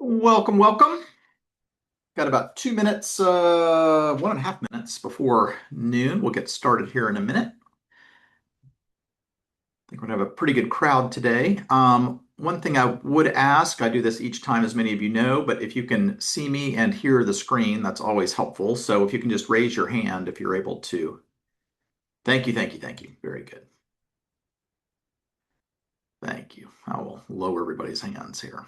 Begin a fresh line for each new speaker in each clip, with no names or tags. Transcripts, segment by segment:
Welcome, welcome. Got about 2 minutes, 1.5 minutes before noon. We'll get started here in a minute. I think we're gonna have a pretty good crowd today. One thing I would ask, I do this each time, as many of you know, but if you can see me and hear the screen, that's always helpful. So if you can just raise your hand if you're able to. Thank you, thank you, thank you. Very good. Thank you. I will lower everybody's hands here.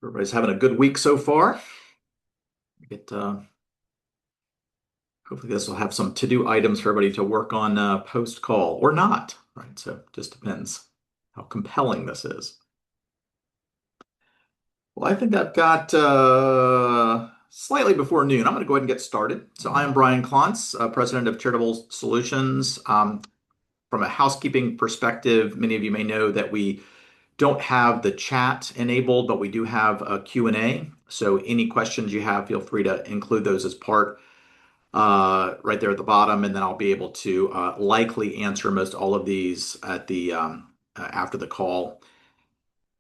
Everybody's having a good week so far. Get Hopefully this will have some to-do items for everybody to work on post-call or not, right? So it just depends how compelling this is. Well, I think I've got slightly before noon. I'm going to go ahead and get started. So I am Brian Klontz, president of Charitable Solutions. From a housekeeping perspective, many of you may know that we don't have the chat enabled, but we do have a Q&A. So any questions you have, feel free to include those as part right there at the bottom, and then I'll be able to likely answer most all of these at the after the call.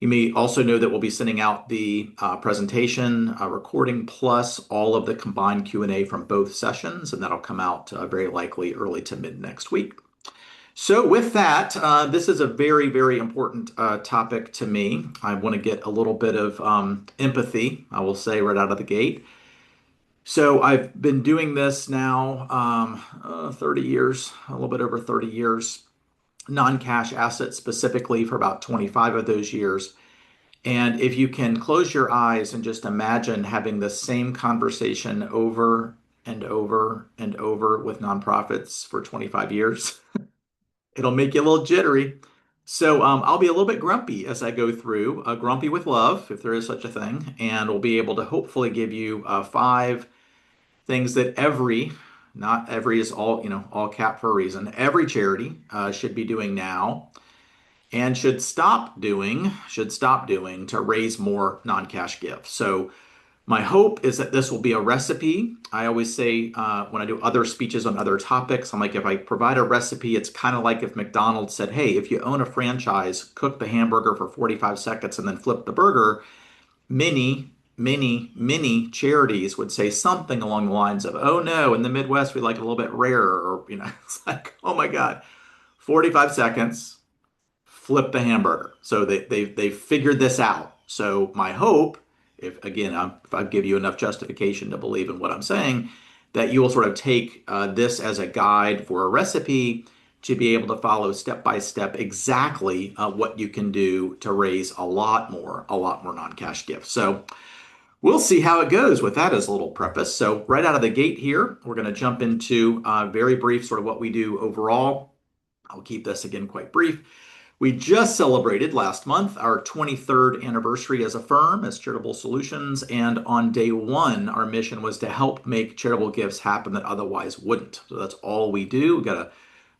You may also know that we'll be sending out the presentation recording plus all of the combined Q&A from both sessions, and that'll come out very likely early to mid next week. So with that, this is a very, very important topic to me. I want to get a little bit of empathy, I will say right out of the gate. So I've been doing this now 30 years, a little bit over 30 years, non-cash assets specifically for about 25 of those years. And if you can close your eyes and just imagine having the same conversation over and over and over with nonprofits for 25 years, it'll make you a little jittery. So I'll be a little bit grumpy as I go through, grumpy with love, if there is such a thing, and we'll be able to hopefully give you five things that not every is all, all cap for a reason. Every charity should be doing now and should stop doing to raise more non-cash gifts. So my hope is that this will be a recipe. I always say when I do other speeches on other topics, I'm like, if I provide a recipe, it's kind of like if McDonald's said, hey, if you own a franchise, cook the hamburger for 45 seconds and then flip the burger. Many charities would say something along the lines of, oh no, in the Midwest, we like it a little bit rarer. Or, it's like, oh my God, 45 seconds, flip the hamburger. So they figured this out. So my hope, if I give you enough justification to believe in what I'm saying, that you will sort of take this as a guide for a recipe to be able to follow step by step exactly what you can do to raise a lot more non-cash gifts. So we'll see how it goes with that as a little preface. So right out of the gate here, we're going to jump into very brief sort of what we do overall. I'll keep this again quite brief. We just celebrated last month our 23rd anniversary as a firm, as Charitable Solutions, and on day one, our mission was to help make charitable gifts happen that otherwise wouldn't. So that's all we do. We've got a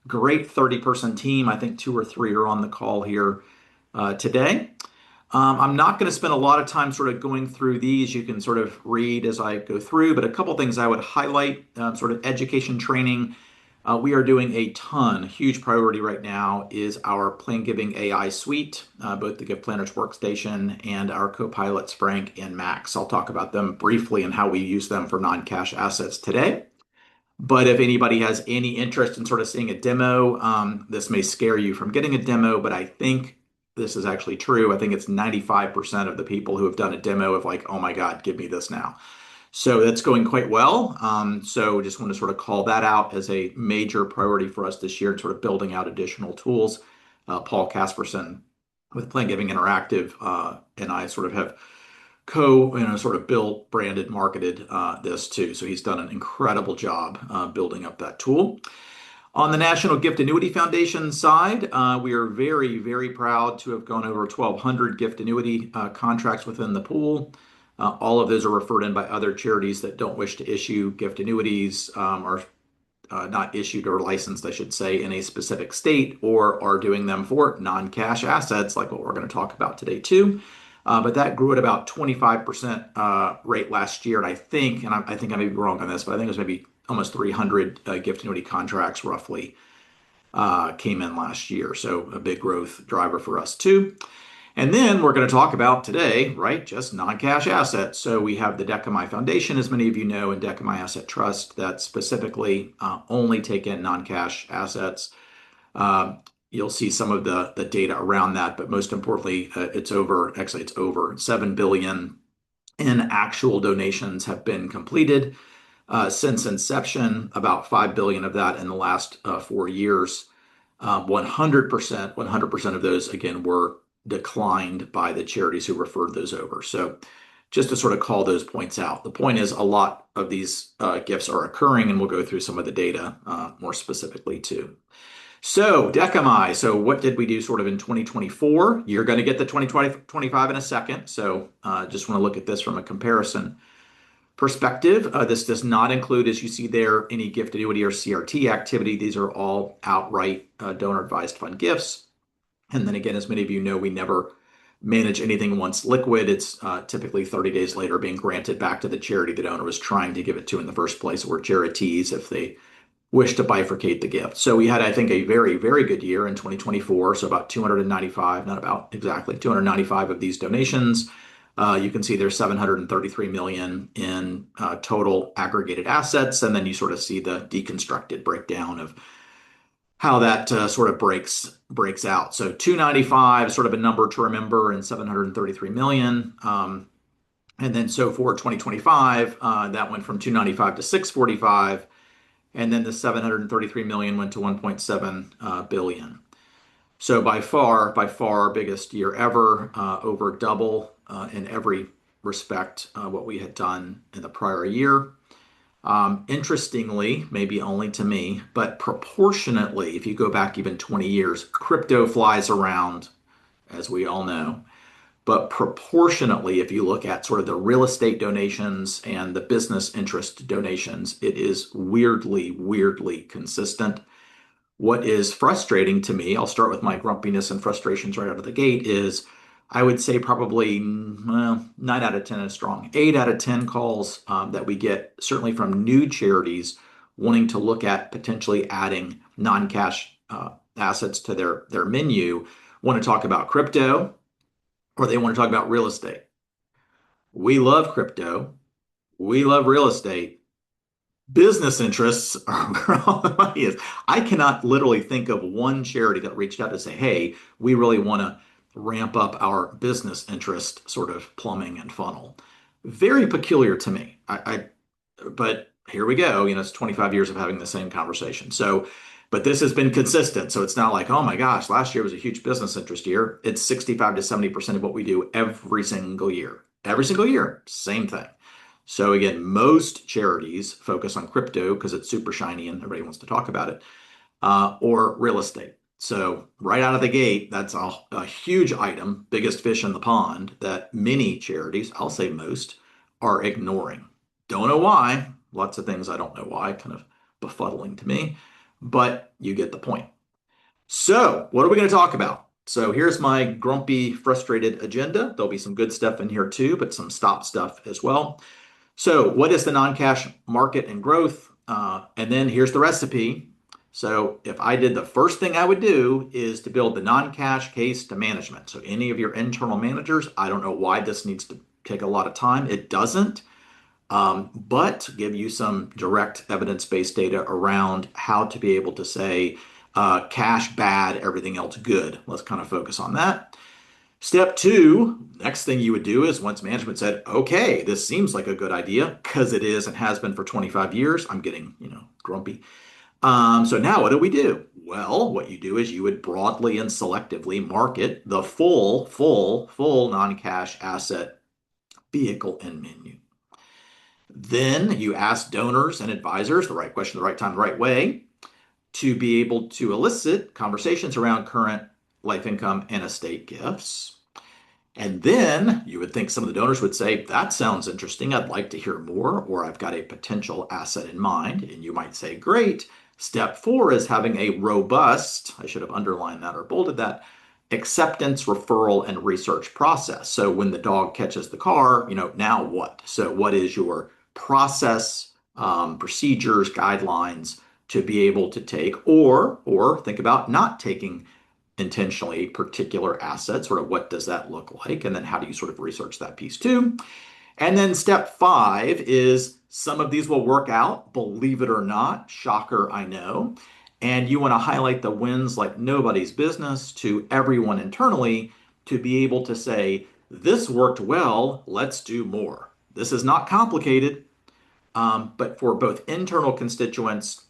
great 30-person team. I think two or three are on the call here today. I'm not going to spend a lot of time sort of going through these. You can sort of read as I go through, but a couple things I would highlight, sort of education training. We are doing a ton. Huge priority right now is our Plan Giving AI suite, both the Gift Planners Workstation and our co-pilots, Frank and Max. I'll talk about them briefly and how we use them for non-cash assets today. But if anybody has any interest in sort of seeing a demo, this may scare you from getting a demo, but I think this is actually true. I think it's 95% of the people who have done a demo of like, oh my God, give me this now. So that's going quite well. So just want to sort of call that out as a major priority for us this year, sort of building out additional tools. Paul Casperson with Plan Giving Interactive and I sort of have sort of built, branded, marketed this too. So he's done an incredible job building up that tool. On the National Gift Annuity Foundation side, we are very, very proud to have gone over 1,200 gift annuity contracts within the pool. All of those are referred in by other charities that don't wish to issue gift annuities, are not issued or licensed, I should say, in a specific state, or are doing them for non-cash assets, like what we're going to talk about today too. But that grew at about 25% rate last year. And I think I may be wrong on this, but I think it was maybe almost 300 gift annuity contracts roughly came in last year. So a big growth driver for us too. And then we're going to talk about today, right, just non-cash assets. So we have the Decamai Foundation, as many of you know, and Decamai Asset Trust that specifically only take in non-cash assets. You'll see some of the data around that, but most importantly, it's over 7 billion in actual donations have been completed since inception, about 5 billion of that in the last 4 years. 100% of those, again, were declined by the charities who referred those over. So just to sort of call those points out. The point is a lot of these gifts are occurring, and we'll go through some of the data more specifically too. So Decamai, so what did we do sort of in 2024? You're going to get the 2025 in a second. So just want to look at this from a comparison perspective. This does not include, as you see there, any gift annuity or CRT activity. These are all outright donor advised fund gifts. And then again, as many of you know, we never manage anything once liquid. It's typically 30 days later being granted back to the charity the donor was trying to give it to in the first place, or charities if they wish to bifurcate the gift. So we had, I think, a very, very good year in 2024. So about 295, not about exactly 295 of these donations. You can see there's 733 million in total aggregated assets. And then you sort of see the deconstructed breakdown of how that sort of breaks out. So 295, sort of a number to remember, and 733 million. And then so for 2025, that went from 295 to 645. And then the 733 million went to 1.7 billion. So by far our biggest year ever, over double in every respect what we had done in the prior year. Interestingly, maybe only to me, but proportionately, if you go back even 20 years, crypto flies around, as we all know. But proportionately, if you look at sort of the real estate donations and the business interest donations, it is weirdly consistent. What is frustrating to me, I'll start with my grumpiness and frustrations right out of the gate, is I would say probably 9 out of 10 is strong. 8 out of 10 calls that we get, certainly from new charities wanting to look at potentially adding non-cash assets to their menu, want to talk about crypto, or they want to talk about real estate. We love crypto. We love real estate. Business interests are where all the money is. I cannot literally think of one charity that reached out to say, hey, we really want to ramp up our business interest sort of plumbing and funnel. Very peculiar to me. But here we go. It's 25 years of having the same conversation. But this has been consistent. So it's not like, oh my gosh, last year was a huge business interest year. It's 65 to 70% of what we do every single year. Every single year, same thing. So again, most charities focus on crypto because it's super shiny and everybody wants to talk about it, or real estate. So right out of the gate, that's a huge item, biggest fish in the pond that many charities, I'll say most, are ignoring. Don't know why. Lots of things I don't know why, kind of befuddling to me, but you get the point. So what are we going to talk about? So here's my grumpy, frustrated agenda. There'll be some good stuff in here too, but some stop stuff as well. So what is the non-cash market and growth? And then here's the recipe. So if I did, the first thing I would do is to build the non-cash case to management. So any of your internal managers, I don't know why this needs to take a lot of time. It doesn't, but give you some direct evidence-based data around how to be able to say cash bad, everything else good. Let's kind of focus on that. Step 2, next thing you would do is once management said, okay, this seems like a good idea, because it is and has been for 25 years. I'm getting, grumpy. So now what do we do? Well, what you do is you would broadly and selectively market the full non-cash asset vehicle and menu. Then you ask donors and advisors the right question, the right time, the right way to be able to elicit conversations around current life income and estate gifts. And then you would think some of the donors would say, that sounds interesting. I'd like to hear more, or I've got a potential asset in mind. And you might say, great. Step 4 is having a robust, I should have underlined that or bolded that, acceptance, referral, and research process. So when the dog catches the car, now what? So what is your process, procedures, guidelines to be able to take, or think about not taking intentionally a particular asset, sort of what does that look like? And then how do you sort of research that piece too? And then step five is some of these will work out, believe it or not. Shocker, I know. And you want to highlight the wins like nobody's business to everyone internally to be able to say, this worked well, let's do more. This is not complicated, but for both internal constituents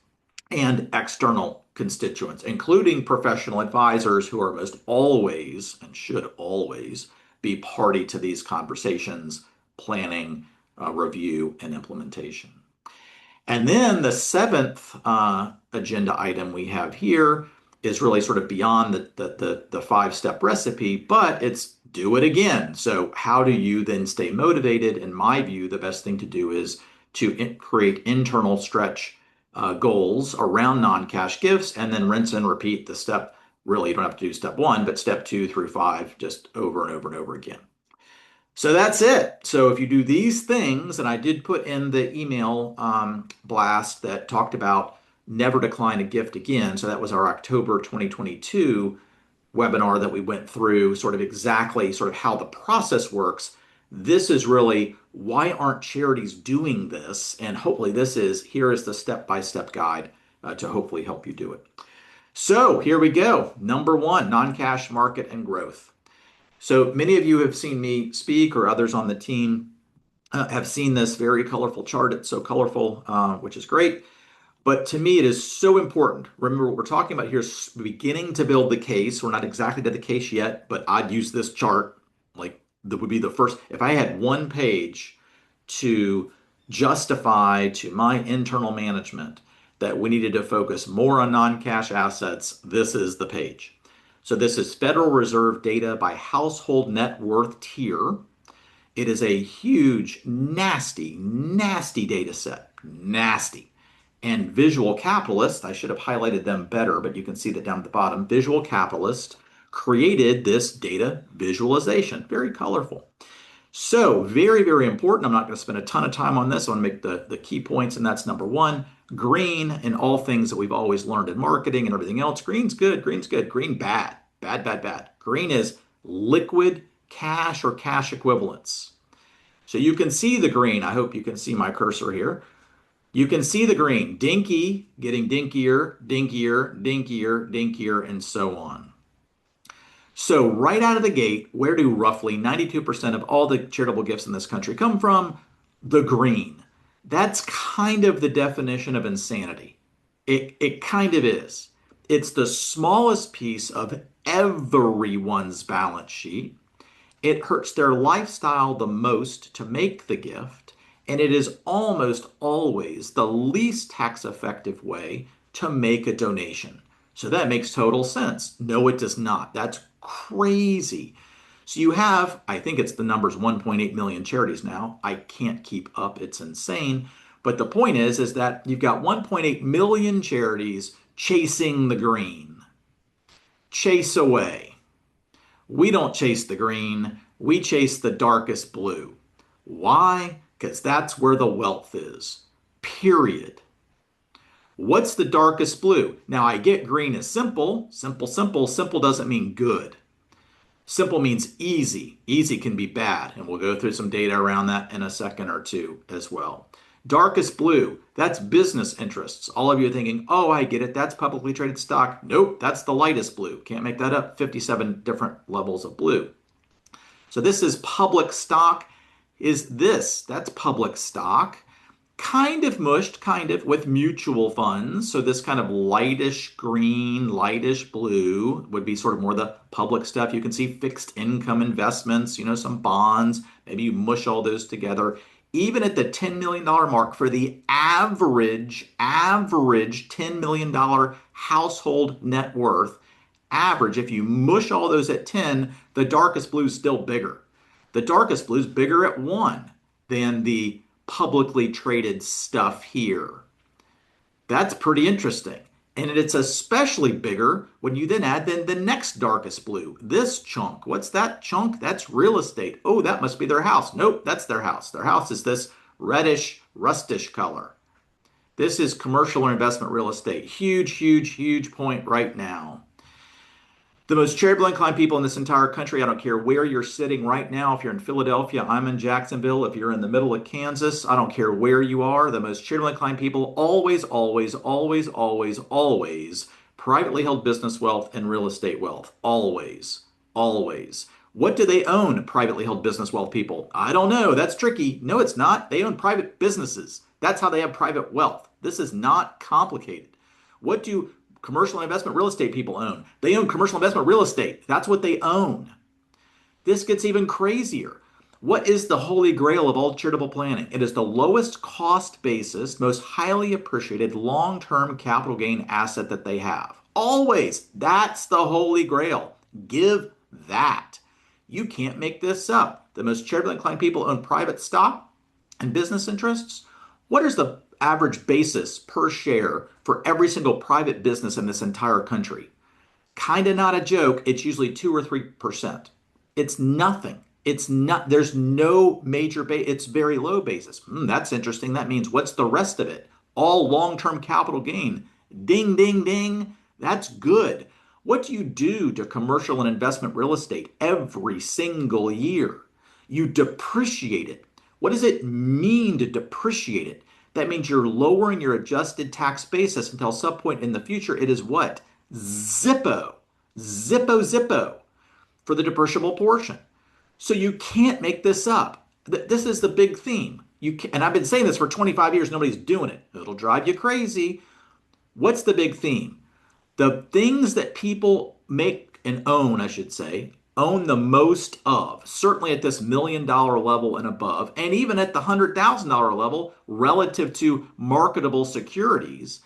and external constituents, including professional advisors who are most always and should always be party to these conversations, planning, review, and implementation. And then the seventh agenda item we have here is really sort of beyond the five-step recipe, but it's do it again. So how do you then stay motivated? In my view, the best thing to do is to create internal stretch goals around non-cash gifts and then rinse and repeat the step. Really, you don't have to do step one, but step 2 through 5 just over and over and over again. So that's it. So if you do these things, and I did put in the email blast that talked about never decline a gift again. So that was our October 2022 webinar that we went through sort of exactly sort of how the process works. This is really why aren't charities doing this? And hopefully here is the step-by-step guide to hopefully help you do it. So here we go. Number 1, non-cash market and growth. So many of you have seen me speak or others on the team have seen this very colorful chart. It's so colorful, which is great. But to me, it is so important. Remember, what we're talking about here is beginning to build the case. We're not exactly to the case yet, but I'd use this chart like that would be the first. If I had one page to justify to my internal management that we needed to focus more on non-cash assets, this is the page. So this is Federal Reserve data by household net worth tier. It is a huge, nasty, nasty data set. Nasty. And Visual Capitalist, I should have highlighted them better, but you can see that down at the bottom. Visual Capitalist created this data visualization. Very colorful. So very, very important. I'm not going to spend a ton of time on this. I want to make the key points, and that's number 1. Green in all things that we've always learned in marketing and everything else. Green's good. Green's good. Green bad. Bad, bad, bad. Green is liquid cash or cash equivalents. So you can see the green. I hope you can see my cursor here. You can see the green. Dinky, getting dinkier, dinkier, dinkier, dinkier, and so on. So right out of the gate, where do roughly 92% of all the charitable gifts in this country come from? The green. That's kind of the definition of insanity. It kind of is. It's the smallest piece of everyone's balance sheet. It hurts their lifestyle the most to make the gift, and it is almost always the least tax effective way to make a donation. So that makes total sense. No, it does not. That's crazy. So you have, I think it's the numbers 1.8 million charities now. I can't keep up. It's insane. But the point is that you've got 1.8 million charities chasing the green. Chase away. We don't chase the green. We chase the darkest blue. Why? Because that's where the wealth is. Period. What's the darkest blue? Now I get green is simple. Simple, simple. Simple doesn't mean good. Simple means easy. Easy can be bad. And we'll go through some data around that in a second or two as well. Darkest blue, that's business interests. All of you are thinking, oh, I get it. That's publicly traded stock. Nope, that's the lightest blue. Can't make that up. 57 different levels of blue. So this is public stock. That's public stock. Kind of mushed, kind of, with mutual funds. So this kind of lightish green, lightish blue would be sort of more the public stuff. You can see fixed income investments, some bonds. Maybe you mush all those together. Even at the $10 million mark for the average $10 million household net worth, average, if you mush all those at 10, the darkest blue is still bigger. The darkest blue is bigger at 1 than the publicly traded stuff here. That's pretty interesting. And it's especially bigger when you then add the next darkest blue. This chunk. What's that chunk? That's real estate. Oh, that must be their house. Nope, that's their house. Their house is this reddish, rustish color. This is commercial or investment real estate. Huge, huge, huge point right now. The most charitable inclined people in this entire country, I don't care where you're sitting right now. If you're in Philadelphia, I'm in Jacksonville. If you're in the middle of Kansas, I don't care where you are. The most charitable inclined people always, always, always, always, always privately held business wealth and real estate wealth. Always, always. What do they own, privately held business wealth people? I don't know. That's tricky. No, it's not. They own private businesses. That's how they have private wealth. This is not complicated. What do commercial and investment real estate people own? They own commercial investment real estate. That's what they own. This gets even crazier. What is the holy grail of all charitable planning? It is the lowest cost basis, most highly appreciated long-term capital gain asset that they have. Always. That's the holy grail. Give that. You can't make this up. The most charitably inclined people own private stock and business interests. What is the average basis per share for every single private business in this entire country? Kind of not a joke. It's usually 2 or 3%. It's nothing. It's not, there's no major base. It's very low basis. That's interesting. That means what's the rest of it? All long-term capital gain. Ding, ding, ding. That's good. What do you do to commercial and investment real estate every single year? You depreciate it. What does it mean to depreciate it? That means you're lowering your adjusted tax basis until some point in the future. It is what? Zippo. Zippo, zippo for the depreciable portion. So you can't make this up. This is the big theme. And I've been saying this for 25 years. Nobody's doing it. It'll drive you crazy. What's the big theme? The things that people make and own, I should say, own the most of, certainly at this $1 million level and above, and even at the $100,000 level relative to marketable securities,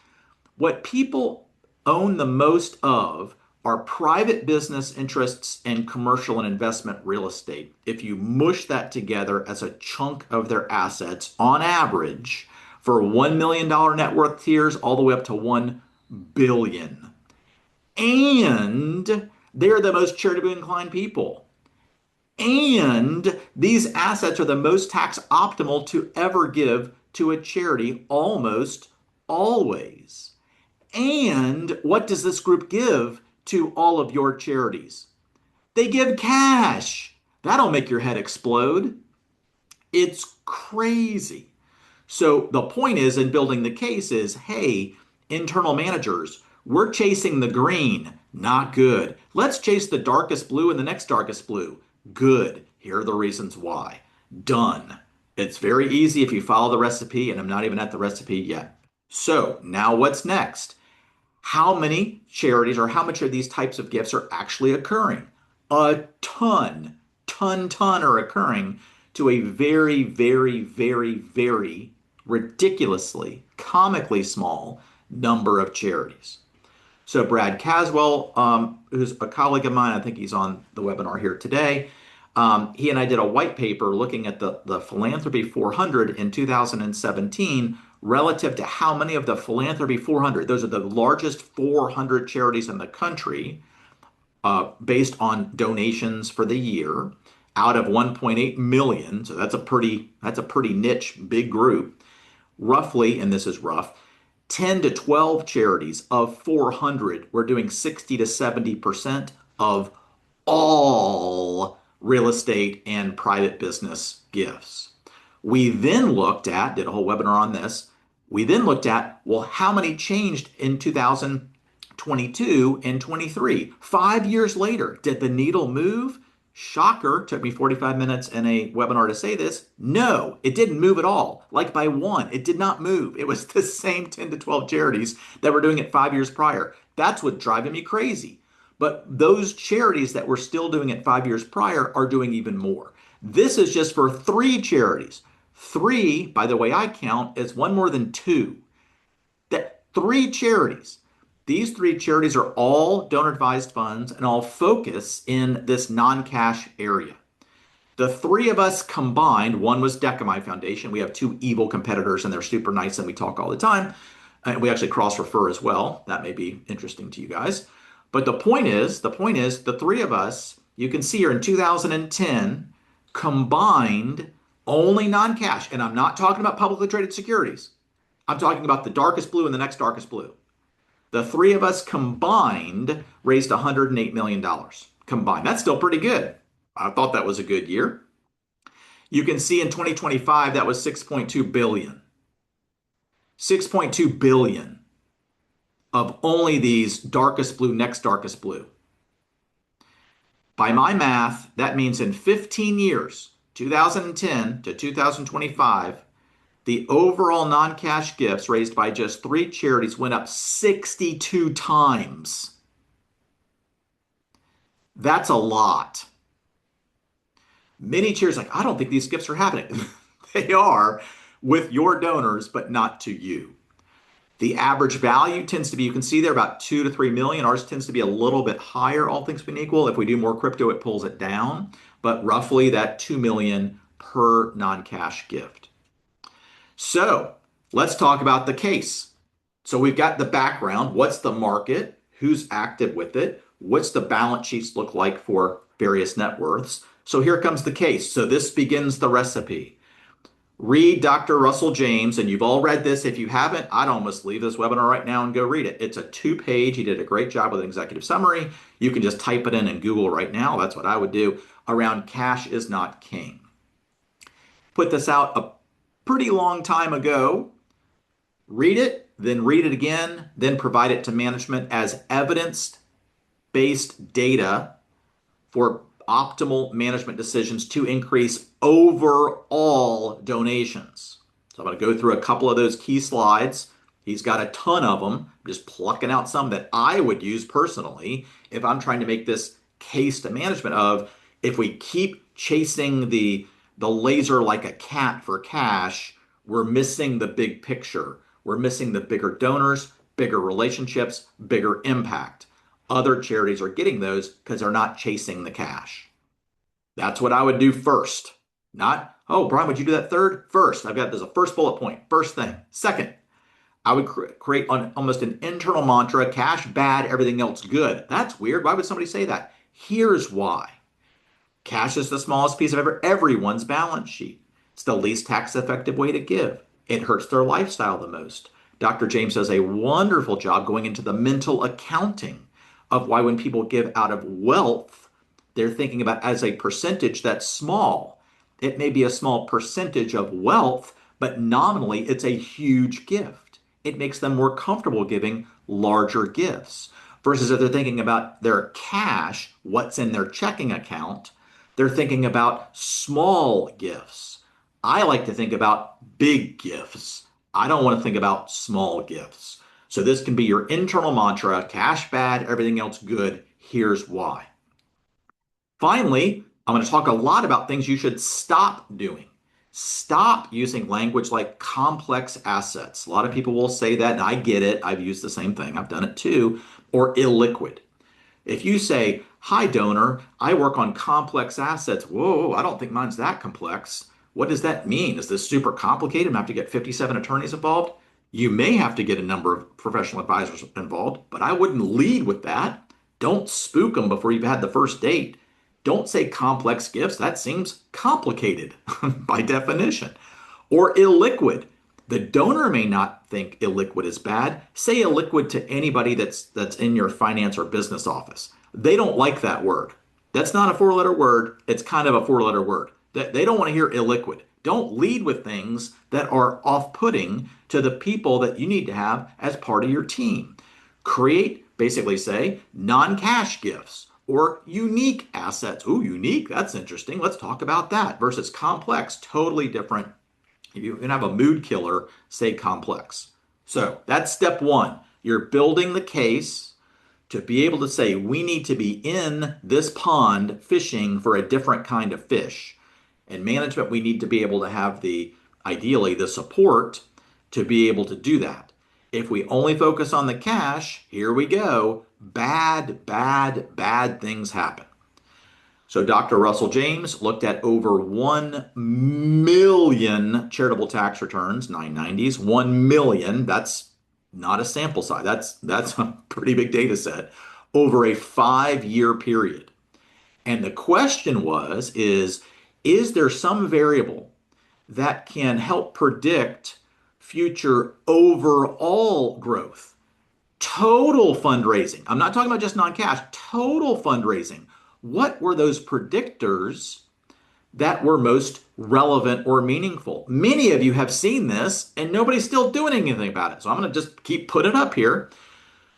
what people own the most of are private business interests and commercial and investment real estate. If you mush that together as a chunk of their assets, on average, for $1 million net worth tiers all the way up to $1 billion. And they're the most charitably inclined people. And these assets are the most tax optimal to ever give to a charity, almost always. And what does this group give to all of your charities? They give cash. That'll make your head explode. It's crazy. So the point is in building the case is, hey, internal managers, we're chasing the green. Not good. Let's chase the darkest blue and the next darkest blue. Good. Here are the reasons why. Done. It's very easy if you follow the recipe, and I'm not even at the recipe yet. So now what's next? How many charities or how much of these types of gifts are actually occurring? A ton are occurring to a very, very, very, very ridiculously, comically small number of charities. So Brad Caswell, who's a colleague of mine, I think he's on the webinar here today, he and I did a white paper looking at the Philanthropy 400 in 2017 relative to how many of the Philanthropy 400, those are the largest 400 charities in the country, based on donations for the year, out of 1.8 million. So that's a pretty niche, big group. Roughly, and this is rough, 10 to 12 charities of 400 were doing 60 to 70% of all real estate and private business gifts. We then looked at, did a whole webinar on this. We then looked at, well, how many changed in 2022 and 23? 5 years later, did the needle move? Shocker, took me 45 minutes in a webinar to say this. No, it didn't move at all. Like by one, it did not move. It was the same 10 to 12 charities that were doing it 5 years prior. That's what's driving me crazy. But those charities that were still doing it 5 years prior are doing even more. This is just for 3 charities. 3, by the way I count, is one more than 2. That 3 charities. These 3 charities are all donor-advised funds and all focus in this non-cash area. The 3 of us combined, one was Decamai Foundation. We have 2 evil competitors and they're super nice and we talk all the time. And we actually cross-refer as well. That may be interesting to you guys. But the point is, the three of us, you can see here in 2010, combined only non-cash. And I'm not talking about publicly traded securities. I'm talking about the darkest blue and the next darkest blue. The three of us combined raised $108 million combined. That's still pretty good. I thought that was a good year. You can see in 2025 that was 6.2 billion. 6.2 billion of only these darkest blue, next darkest blue. By my math, that means in 15 years, 2010 to 2025, the overall non-cash gifts raised by just three charities went up 62 times. That's a lot. Many charities are like, I don't think these gifts are happening. They are with your donors, but not to you. The average value tends to be, you can see there, about 2 to 3 million. Ours tends to be a little bit higher, all things being equal. If we do more crypto, it pulls it down, but roughly that 2 million per non-cash gift. So let's talk about the case. So we've got the background. What's the market? Who's active with it? What's the balance sheets look like for various net worths? So here comes the case. So this begins the recipe. Read Dr. Russell James, and you've all read this. If you haven't, I'd almost leave this webinar right now and go read it. It's a 2-page. He did a great job with an executive summary. You can just type it in Google right now. That's what I would do. Around cash is not king. Put this out a pretty long time ago. Read it, then read it again, then provide it to management as evidence-based data for optimal management decisions to increase overall donations. So I'm going to go through a couple of those key slides. He's got a ton of them. I'm just plucking out some that I would use personally if I'm trying to make this case to management of, if we keep chasing the laser like a cat for cash, we're missing the big picture. We're missing the bigger donors, bigger relationships, bigger impact. Other charities are getting those because they're not chasing the cash. That's what I would do first. Not, oh, Brian, would you do that third? First, there's a first bullet point, first thing. Second, I would create almost an internal mantra: cash bad, everything else good. That's weird. Why would somebody say that? Here's why. Cash is the smallest piece of everyone's balance sheet. It's the least tax effective way to give. It hurts their lifestyle the most. Dr. James does a wonderful job going into the mental accounting of why when people give out of wealth, they're thinking about as a percentage that's small. It may be a small percentage of wealth, but nominally it's a huge gift. It makes them more comfortable giving larger gifts. Versus if they're thinking about their cash, what's in their checking account, they're thinking about small gifts. I like to think about big gifts. I don't want to think about small gifts. So this can be your internal mantra: cash bad, everything else good. Here's why. Finally, I'm going to talk a lot about things you should stop doing. Stop using language like complex assets. A lot of people will say that, and I get it. I've used the same thing. I've done it too. Or illiquid. If you say, hi, donor, I work on complex assets. Whoa, I don't think mine's that complex. What does that mean? Is this super complicated? I'm going to have to get 57 attorneys involved? You may have to get a number of professional advisors involved, but I wouldn't lead with that. Don't spook them before you've had the first date. Don't say complex gifts. That seems complicated by definition. Or illiquid. The donor may not think illiquid is bad. Say illiquid to anybody that's in your finance or business office. They don't like that word. That's not a 4-letter word. It's kind of a 4-letter word. They don't want to hear illiquid. Don't lead with things that are off-putting to the people that you need to have as part of your team. Basically say, non-cash gifts or unique assets. Ooh, unique, that's interesting. Let's talk about that. Versus complex, totally different. If you can have a mood killer, say complex. So that's step one. You're building the case to be able to say, we need to be in this pond fishing for a different kind of fish. In management, we need to be able to have ideally, the support to be able to do that. If we only focus on the cash, here we go, bad, bad, bad things happen. So Dr. Russell James looked at over 1 million charitable tax returns, 990s, 1 million, that's not a sample size. That's a pretty big data set over a 5-year period. And the question is there some variable that can help predict future overall growth? Total fundraising. I'm not talking about just non-cash, total fundraising. What were those predictors that were most relevant or meaningful? Many of you have seen this and nobody's still doing anything about it. So I'm going to just keep putting it up here.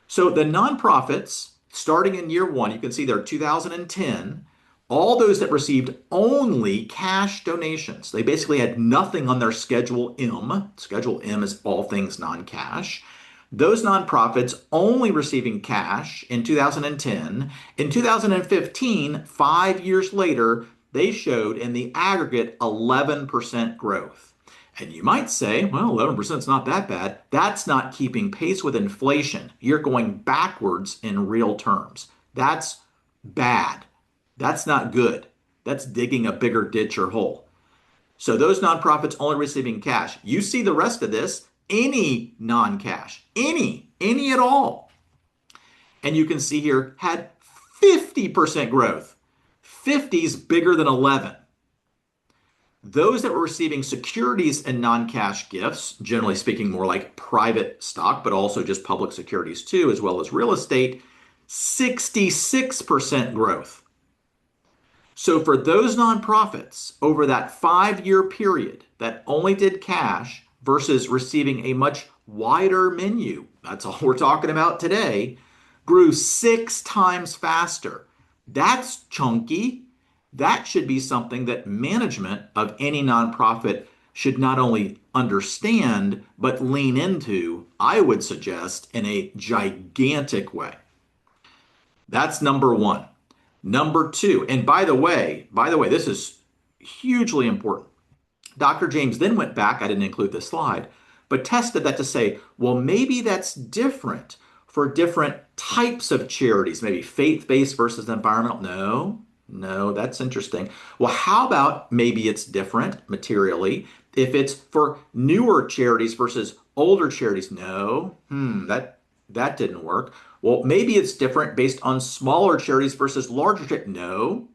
So the nonprofits, starting in year one, you can see they're 2010, all those that received only cash donations. They basically had nothing on their Schedule M. Schedule M is all things non-cash. Those nonprofits only receiving cash in 2010. In 2015, 5 years later, they showed in the aggregate 11% growth. And you might say, well, 11% is not that bad. That's not keeping pace with inflation. You're going backwards in real terms. That's bad. That's not good. That's digging a bigger ditch or hole. So those nonprofits only receiving cash. You see the rest of this, any non-cash, any at all. And you can see here had 50% growth. 50 is bigger than 11. Those that were receiving securities and non-cash gifts, generally speaking more like private stock, but also just public securities too, as well as real estate, 66% growth. So for those nonprofits over that 5-year period that only did cash versus receiving a much wider menu, that's all we're talking about today, grew 6 times faster. That's chunky. That should be something that management of any nonprofit should not only understand, but lean into, I would suggest, in a gigantic way. That's number one. Number two, and by the way, this is hugely important. Dr. James then went back, I didn't include this slide, but tested that to say, well, maybe that's different for different types of charities, maybe faith-based versus environmental. No, that's interesting. Well, how about maybe it's different materially if it's for newer charities versus older charities? No, that didn't work. Well, maybe it's different based on smaller charities versus larger charities. No,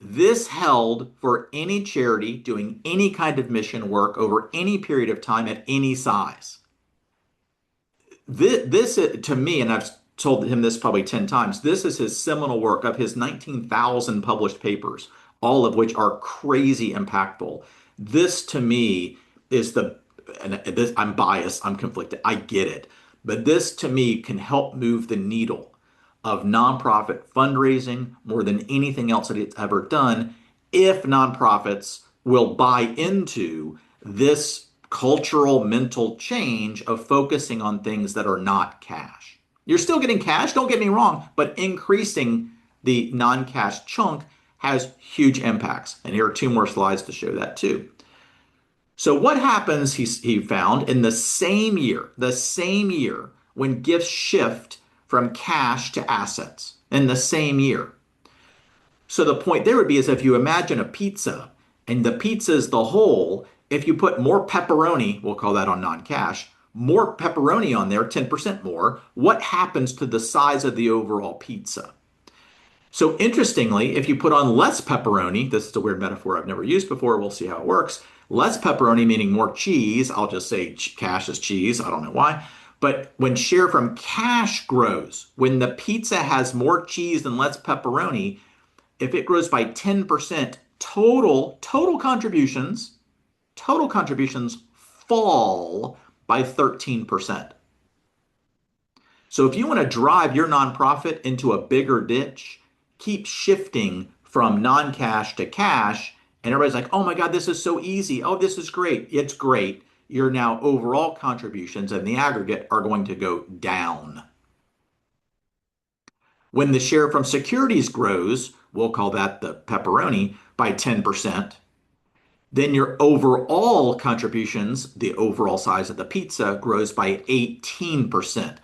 this held for any charity doing any kind of mission work over any period of time at any size. This to me, and I've told him this probably 10 times, this is his seminal work of his 19,000 published papers, all of which are crazy impactful. This to me is and this, I'm biased, I'm conflicted, I get it. But this to me can help move the needle of nonprofit fundraising more than anything else that it's ever done if nonprofits will buy into this cultural mental change of focusing on things that are not cash. You're still getting cash, don't get me wrong, but increasing the non-cash chunk has huge impacts. And here are 2 more slides to show that too. So what happens, he found, in the same year, when gifts shift from cash to assets, in the same year. So the point there would be is if you imagine a pizza, and the pizza is the whole, if you put more pepperoni, we'll call that on non-cash, more pepperoni on there, 10% more, what happens to the size of the overall pizza? So interestingly, if you put on less pepperoni, this is a weird metaphor I've never used before, we'll see how it works. Less pepperoni meaning more cheese, I'll just say cash is cheese, I don't know why. But when share from cash grows, when the pizza has more cheese and less pepperoni, if it grows by 10%, total contributions fall by 13%. So if you want to drive your nonprofit into a bigger ditch, keep shifting from non-cash to cash, and everybody's like, oh my God, this is so easy. Oh, this is great. It's great. Your now overall contributions in the aggregate are going to go down. When the share from securities grows, we'll call that the pepperoni, by 10%, then your overall contributions, the overall size of the pizza, grows by 18%.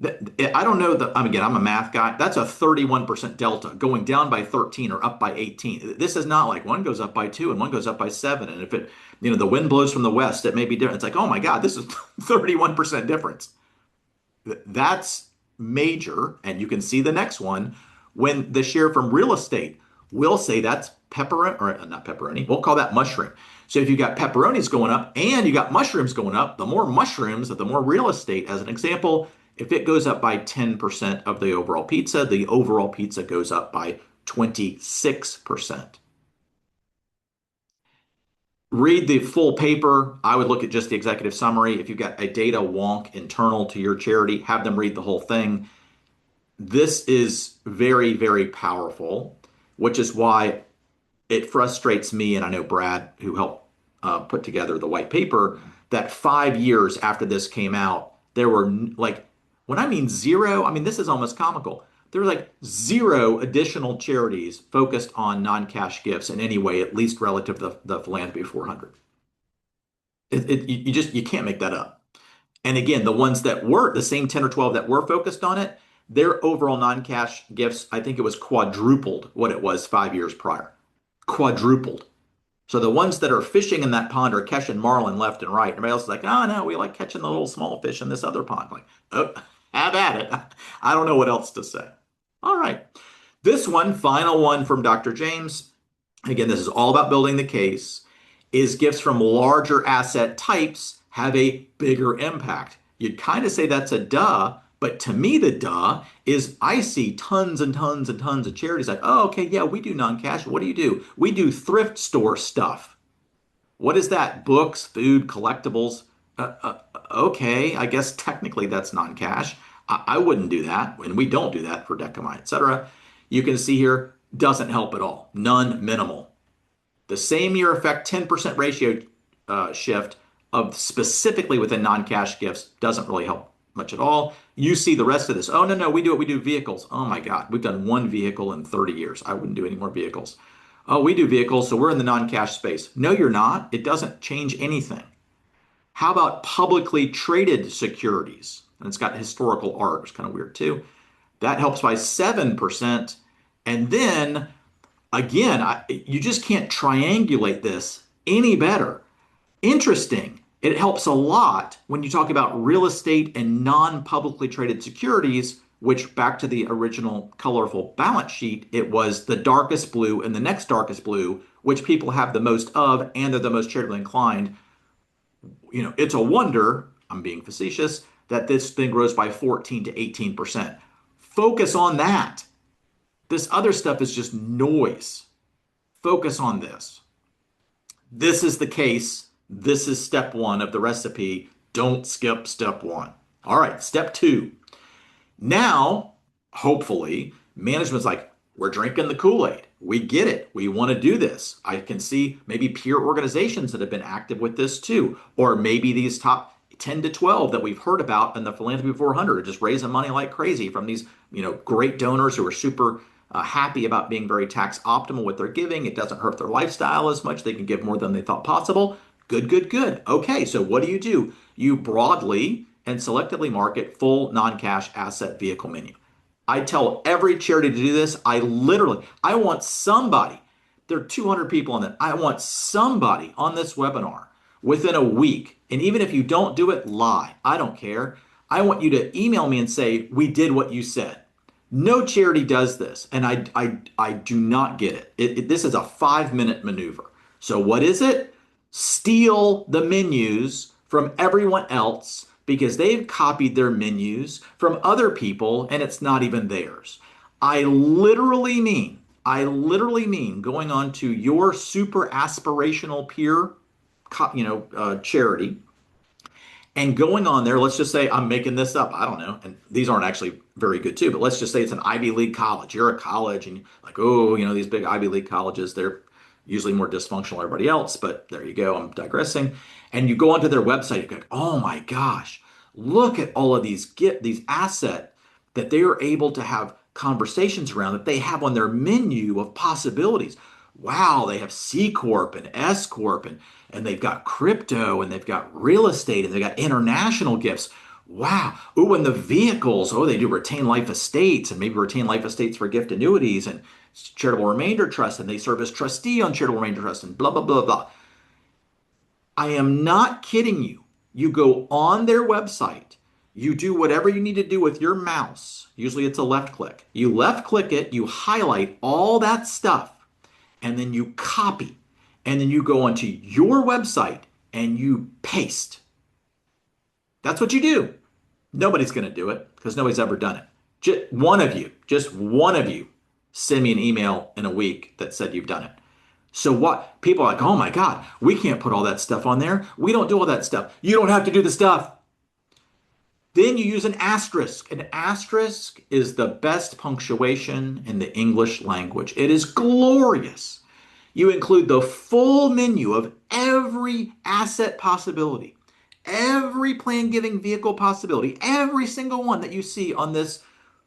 I don't know again, I'm a math guy. That's a 31% delta going down by 13 or up by 18. This is not like one goes up by 2 and one goes up by 7. And if the wind blows from the west, it may be different. It's like, oh my God, this is 31% difference. That's major. And you can see the next one when the share from real estate will say that's pepperoni, or not pepperoni, we'll call that mushroom. So if you got pepperonis going up and you got mushrooms going up, the more mushrooms, the more real estate. As an example, if it goes up by 10% of the overall pizza goes up by 26%. Read the full paper. I would look at just the executive summary. If you've got a data wonk internal to your charity, have them read the whole thing. This is very, very powerful, which is why it frustrates me, and I know Brad, who helped put together the white paper, that 5 years after this came out, there were like, when I mean zero, I mean, this is almost comical. There were like zero additional charities focused on non-cash gifts in any way, at least relative to the Philanthropy 400. You can't make that up. And again, the ones that were the same 10 or 12 that were focused on it, their overall non-cash gifts, I think it was quadrupled what it was 5 years prior. Quadrupled. So the ones that are fishing in that pond are catching marlin left and right. Everybody else is like, oh no, we like catching the little small fish in this other pond. Like, oh, have at it. I don't know what else to say. All right. This one, final one from Dr. James. Again, this is all about building the case. Is gifts from larger asset types have a bigger impact? You'd kind of say that's a duh, but to me, the duh is I see tons and tons and tons of charities like, oh, okay, yeah, we do non-cash. What do you do? We do thrift store stuff. What is that? Books, food, collectibles. Okay, I guess technically that's non-cash. I wouldn't do that, and we don't do that for Decamite, etc. You can see here, doesn't help at all. None, minimal. The same year effect 10% ratio shift of specifically within non-cash gifts doesn't really help much at all. You see the rest of this. Oh, no, no, we do it. We do vehicles. Oh my God, we've done one vehicle in 30 years. I wouldn't do any more vehicles. Oh, we do vehicles, so we're in the non-cash space. No, you're not. It doesn't change anything. How about publicly traded securities? And it's got historical art, which is kind of weird too. That helps by 7%. And then again, you just can't triangulate this any better. Interesting. It helps a lot when you talk about real estate and non-publicly traded securities, which back to the original colorful balance sheet, it was the darkest blue and the next darkest blue, which people have the most of and they're the most charitably inclined. It's a wonder, I'm being facetious, that this thing grows by 14 to 18%. Focus on that. This other stuff is just noise. Focus on this. This is the case. This is step one of the recipe. Don't skip step one. All right, step two. Now, hopefully, management's like, we're drinking the Kool-Aid. We get it. We want to do this. I can see maybe peer organizations that have been active with this too. Or maybe these top 10 to 12 that we've heard about in the Philanthropy 400 are just raising money like crazy from these, great donors who are super happy about being very tax optimal with their giving. It doesn't hurt their lifestyle as much. They can give more than they thought possible. Good, good, good. Okay, so what do? You broadly and selectively market full non-cash asset vehicle menu. I tell every charity to do this. I want somebody, there are 200 people on it. I want somebody on this webinar within a week. And even if you don't do it, lie. I don't care. I want you to email me and say, we did what you said. No charity does this, and I do not get it. This is a 5-minute maneuver. So what is it? Steal the menus from everyone else because they've copied their menus from other people and it's not even theirs. I literally mean going on to your super aspirational peer, charity and going on there, let's just say I'm making this up. I don't know. And these aren't actually very good too, but let's just say it's an Ivy League college. You're a college and like, oh, these big Ivy League colleges, they're usually more dysfunctional than everybody else, but there you go. I'm digressing. And you go onto their website, you go, oh my gosh, look at all of these asset that they are able to have conversations around that they have on their menu of possibilities. Wow, they have C Corp and S Corp and they've got crypto and they've got real estate and they've got international gifts. Wow. Ooh, and the vehicles. Oh, they do retain life estates and maybe retain life estates for gift annuities and charitable remainder trust, and they serve as trustee on charitable remainder trust and blah, blah, blah, blah. I am not kidding you. You go on their website, You do whatever you need to do with your mouse. Usually it's a left click. You left click it, you highlight all that stuff, and then you copy. And then you go onto your website and you paste. That's what you do. Nobody's going to do it because nobody's ever done it. Just one of you, send me an email in a week that said you've done it. So what? People are like, oh my God, we can't put all that stuff on there. We don't do all that stuff. You don't have to do the stuff. Then you use an asterisk. An asterisk is the best punctuation in the English language. It is glorious. You include the full menu of every asset possibility, every plan giving vehicle possibility, every single one that you see on this,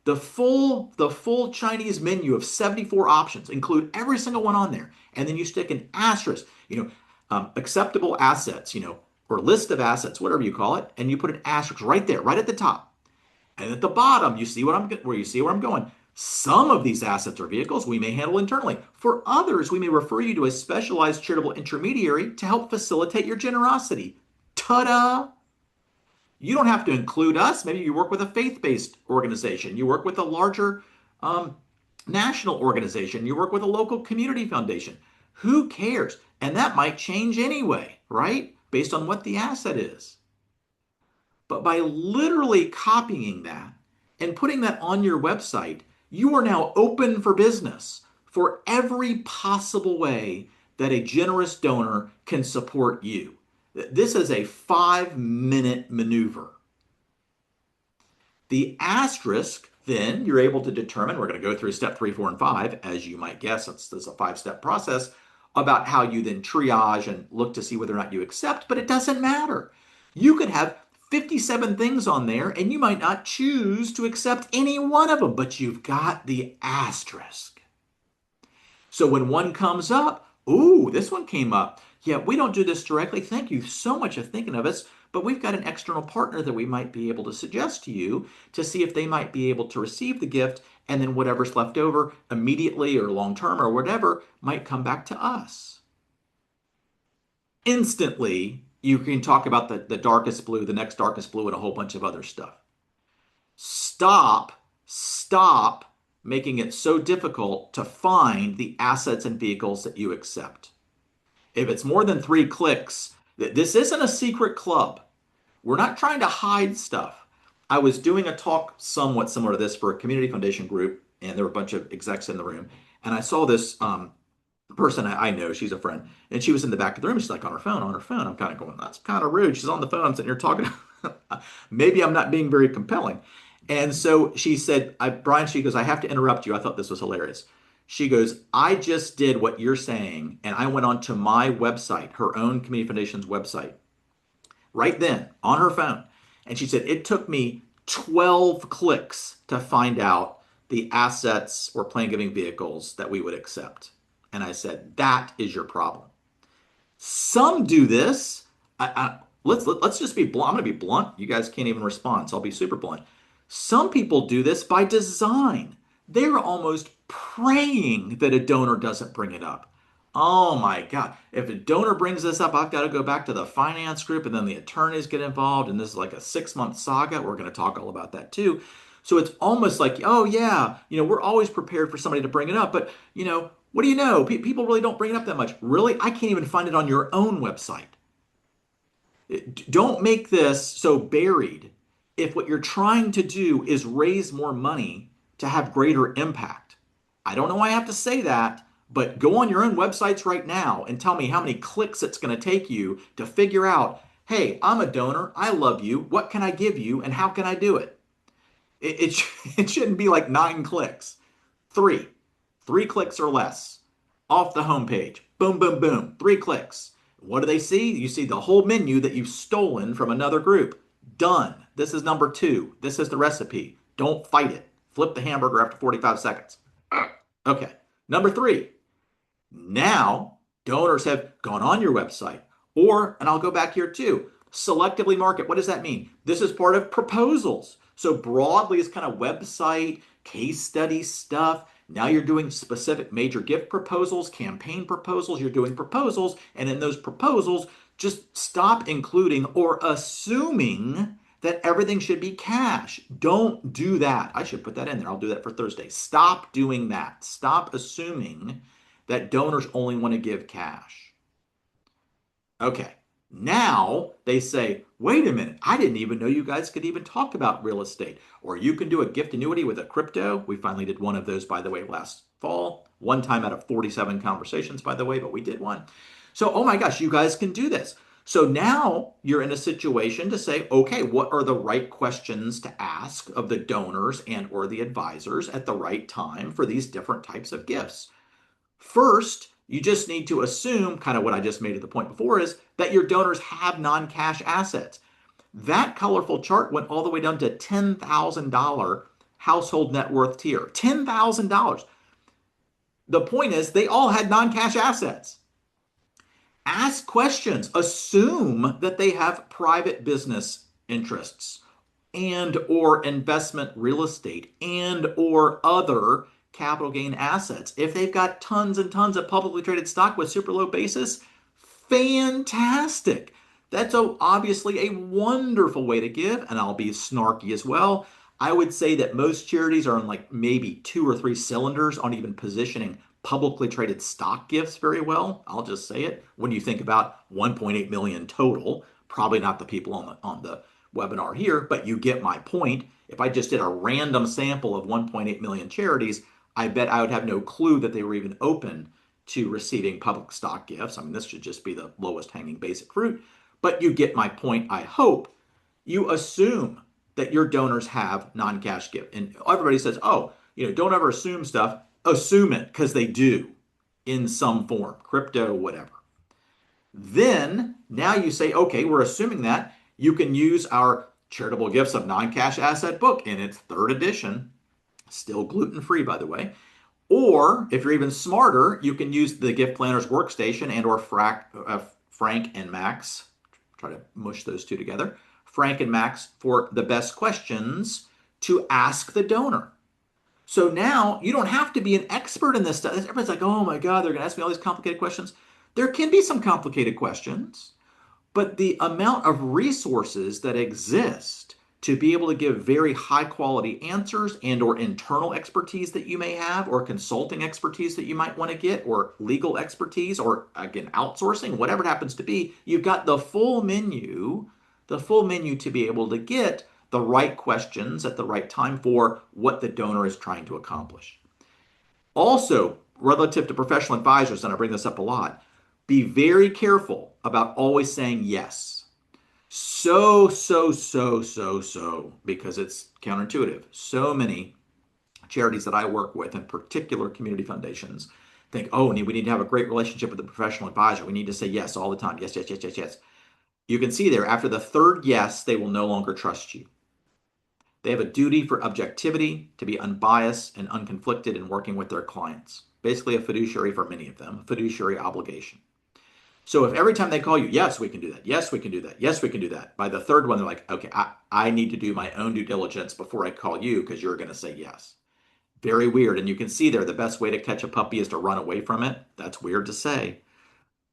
the full Chinese menu of 74 options, include every single one on there. And then you stick an asterisk, acceptable assets, or list of assets, whatever you call it, and you put an asterisk right there, right at the top. And at the bottom, you see where I'm going. Some of these assets or vehicles we may handle internally. For others, we may refer you to a specialized charitable intermediary to help facilitate your generosity. Ta-da! You don't have to include us. Maybe you work with a faith-based organization. You work with a larger national organization. You work with a local community foundation. Who cares? And that might change anyway, right? Based on what the asset is. But by literally copying that and putting that on your website, you are now open for business for every possible way that a generous donor can support you. This is a 5-minute maneuver. The asterisk, then you're able to determine, we're going to go through step 3, 4, and 5, as you might guess, it's a 5-step process about how you then triage and look to see whether or not you accept, but it doesn't matter. You could have 57 things on there and you might not choose to accept any one of them, but you've got the asterisk. So when one comes up, ooh, this one came up. Yeah, we don't do this directly. Thank you so much for thinking of us, but we've got an external partner that we might be able to suggest to you to see if they might be able to receive the gift, and then whatever's left over immediately or long term or whatever might come back to us. Instantly, you can talk about the darkest blue, the next darkest blue, and a whole bunch of other stuff. Stop making it so difficult to find the assets and vehicles that you accept. If it's more than 3 clicks, this isn't a secret club. We're not trying to hide stuff. I was doing a talk somewhat similar to this for a community foundation group, and there were a bunch of execs in the room. And I saw this person I know, she's a friend, and she was in the back of the room. She's like on her phone. I'm kind of going, that's kind of rude. She's on the phone. I'm sitting here talking. Maybe I'm not being very compelling. And so she said, Brian, she goes, I have to interrupt you. I thought this was hilarious. She goes, I just did what you're saying, and I went onto my website, her own community foundation's website, right then on her phone. And she said, it took me 12 clicks to find out the assets or plan giving vehicles that we would accept. And I said, that is your problem. Some do this. Let's just be blunt. I'm going to be blunt. You guys can't even respond, so I'll be super blunt. Some people do this by design. They're almost praying that a donor doesn't bring it up. Oh my God. If a donor brings this up, I've got to go back to the finance group and then the attorneys get involved. And this is like a 6-month saga. We're going to talk all about that too. So it's almost like, oh yeah, we're always prepared for somebody to bring it up. But, what do you know? People really don't bring it up that much. Really? I can't even find it on your own website. Don't make this so buried if what you're trying to do is raise more money to have greater impact. I don't know why I have to say that, but go on your own websites right now and tell me how many clicks it's going to take you to figure out, hey, I'm a donor. I love you. What can I give you and how can I do it? It shouldn't be like 9 clicks. 3 clicks or less off the homepage. Boom, boom, boom. 3 clicks. What do they see? You see the whole menu that you've stolen from another group. Done. This is number 2. This is the recipe. Don't fight it. Flip the hamburger after 45 seconds. Okay. Number 3. Now donors have gone on your website, and I'll go back here too, selectively market. What does that mean? This is part of proposals. So broadly it's kind of website, case study stuff. Now you're doing specific major gift proposals, campaign proposals. You're doing proposals. And in those proposals, just stop including or assuming that everything should be cash. Don't do that. I should put that in there. I'll do that for Thursday. Stop doing that. Stop assuming that donors only want to give cash. Okay. Now they say, wait a minute, I didn't even know you guys could even talk about real estate. Or you can do a gift annuity with a crypto. We finally did one of those, by the way, last fall. One time out of 47 conversations, by the way, but we did one. So, oh my gosh, you guys can do this. So now you're in a situation to say, okay, what are the right questions to ask of the donors and or the advisors at the right time for these different types of gifts? First, you just need to assume, kind of what I just made at the point before, is that your donors have non-cash assets. That colorful chart went all the way down to $10,000 household net worth tier. $10,000. The point is, they all had non-cash assets. Ask questions. Assume that they have private business interests and or investment real estate and or other capital gain assets. If they've got tons and tons of publicly traded stock with super low basis, fantastic. That's obviously a wonderful way to give, and I'll be snarky as well. I would say that most charities are on like maybe 2 or 3 cylinders on even positioning publicly traded stock gifts very well. I'll just say it. When you think about 1.8 million total, probably not the people on the webinar here, but you get my point. If I just did a random sample of 1.8 million charities, I bet I would have no clue that they were even open to receiving public stock gifts. I mean, this should just be the lowest hanging basic fruit, but you get my point, I hope. You assume that your donors have non-cash gift. And everybody says, oh, don't ever assume stuff. Assume it, because they do in some form, crypto, whatever. Then, now you say, okay, we're assuming that. You can use our Charitable Gifts of Non-Cash Asset book in its 3rd edition, still gluten-free, by the way. Or, if you're even smarter, you can use the Gift Planner's Workstation and or Frank and Max. Try to mush those two together. Frank and Max for the best questions to ask the donor. So now you don't have to be an expert in this stuff. Everybody's like, oh my God, they're going to ask me all these complicated questions. There can be some complicated questions, but the amount of resources that exist to be able to give very high quality answers and or internal expertise that you may have or consulting expertise that you might want to get or legal expertise or again outsourcing, whatever it happens to be, you've got the full menu to be able to get the right questions at the right time for what the donor is trying to accomplish. Also, relative to professional advisors, and I bring this up a lot, be very careful about always saying yes. Because it's counterintuitive. So many charities that I work with, in particular community foundations, think, oh, we need to have a great relationship with the professional advisor. We need to say yes all the time. Yes, yes, yes, yes, yes. You can see there, after the 3rd yes, they will no longer trust you. They have a duty for objectivity, to be unbiased and unconflicted in working with their clients. Basically a fiduciary for many of them, a fiduciary obligation. So if every time they call you, yes, we can do that, yes, we can do that, yes, we can do that, by the 3rd one, they're like, okay, I need to do my own due diligence before I call you because you're going to say yes. Very weird. And you can see there, the best way to catch a puppy is to run away from it. That's weird to say.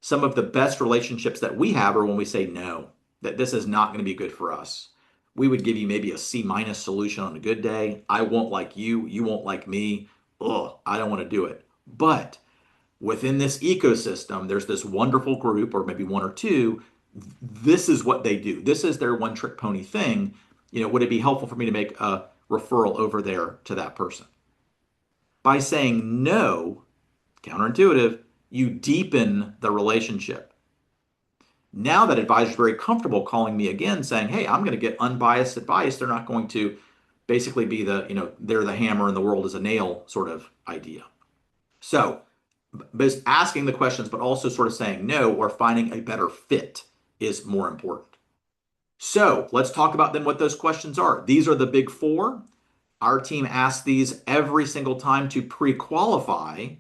Some of the best relationships that we have are when we say no, that this is not going to be good for us. We would give you maybe a C- solution on a good day. I won't like you. You won't like me. Ugh, I don't want to do it. But within this ecosystem, there's this wonderful group, or maybe 1 or 2. This is what they do. This is their one trick pony thing. Would it be helpful for me to make a referral over there to that person? By saying no, counterintuitive, you deepen the relationship. Now that advisor's very comfortable calling me again saying, hey, I'm going to get unbiased advice. They're not going to basically be they're the hammer and the world is a nail sort of idea. So, both asking the questions, but also sort of saying no or finding a better fit is more important. So, let's talk about then what those questions are. These are the big 4. Our team asks these every single time to pre-qualify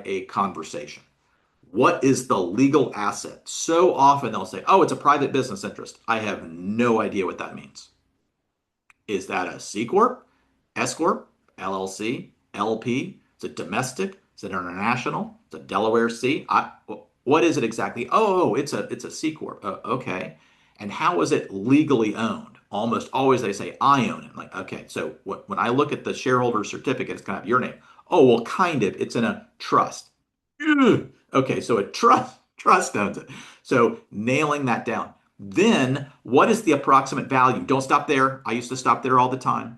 a conversation. What is the legal asset? So often they'll say, oh, it's a private business interest. I have no idea what that means. Is that a C Corp, S Corp, LLC, LP? Is it domestic? Is it international? Is it Delaware C? What is it exactly? Oh, it's a C Corp. Okay. And how is it legally owned? Almost always they say, I own it. I'm like, okay, so when I look at the shareholder certificate, it's going to have your name. Oh, well, kind of. It's in a trust. Ugh. Okay, so a trust owns it. So nailing that down. Then what is the approximate value? Don't stop there. I used to stop there all the time.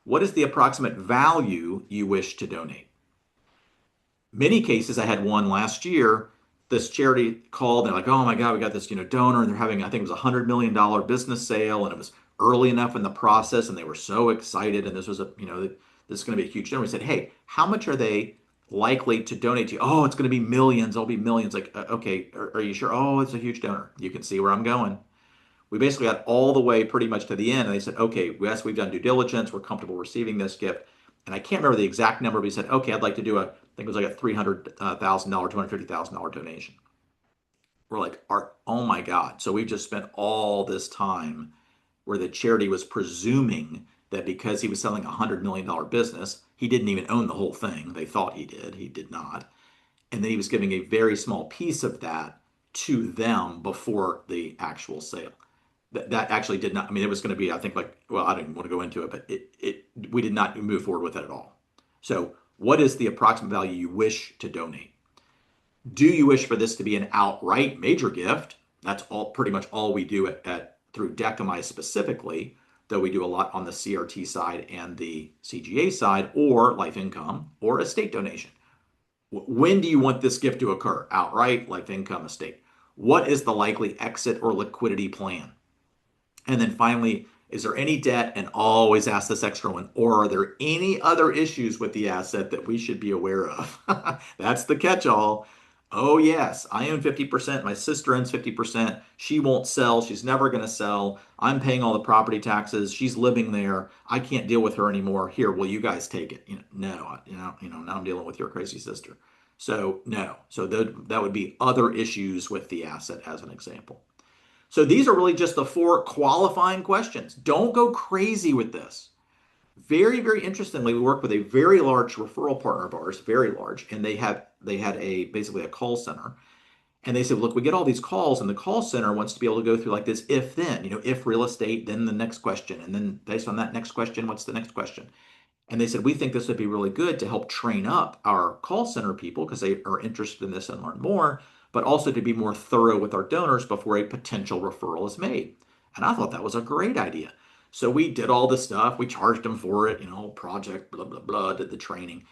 What is the approximate value you wish to donate? Many cases, I had one last year. This charity called and they're like, oh my God, we got this, donor, and they're having, I think it was $100 million business sale, and it was early enough in the process, and they were so excited, and this was this is going to be a huge donor. We said, hey, how much are they likely to donate to you? Oh, it's going to be millions. It'll be millions. Like, okay, are you sure? Oh, it's a huge donor. You can see where I'm going. We basically got all the way pretty much to the end, and they said, okay, yes, we've done due diligence. We're comfortable receiving this gift. And I can't remember the exact number, but he said, okay, I'd like to do I think it was like a $300,000, $250,000 donation. We're like, oh my God. So we've just spent all this time where the charity was presuming that because he was selling a $100 million business, he didn't even own the whole thing. They thought he did. He did not. And then he was giving a very small piece of that to them before the actual sale. That actually did not, I mean, it was going to be, I think, like, well, I didn't want to go into it, but we did not move forward with it at all. So, what is the approximate value you wish to donate? Do you wish for this to be an outright major gift? That's all pretty much all we do at through Decami specifically, though we do a lot on the CRT side and the CGA side, or life income, or estate donation. When do you want this gift to occur? Outright, life income, estate. What is the likely exit or liquidity plan? And then finally, is there any debt? And always ask this extra one. Or are there any other issues with the asset that we should be aware of? That's the catch-all. Oh, yes, I own 50%. My sister owns 50%. She won't sell. She's never going to sell. I'm paying all the property taxes. She's living there. I can't deal with her anymore. Here, will you guys take it? No, now I'm dealing with your crazy sister. So, no. So that would be other issues with the asset as an example. So these are really just the four qualifying questions. Don't go crazy with this. Very, very interestingly, we work with a very large referral partner of ours, very large, and they had a basically a call center. And they said, look, we get all these calls, and the call center wants to be able to go through like this if then, if real estate, then the next question. And then based on that next question, what's the next question? And they said, we think this would be really good to help train up our call center people because they are interested in this and learn more, but also to be more thorough with our donors before a potential referral is made. And I thought that was a great idea. So we did all this stuff. We charged them for it, project, blah, blah, blah, did the training.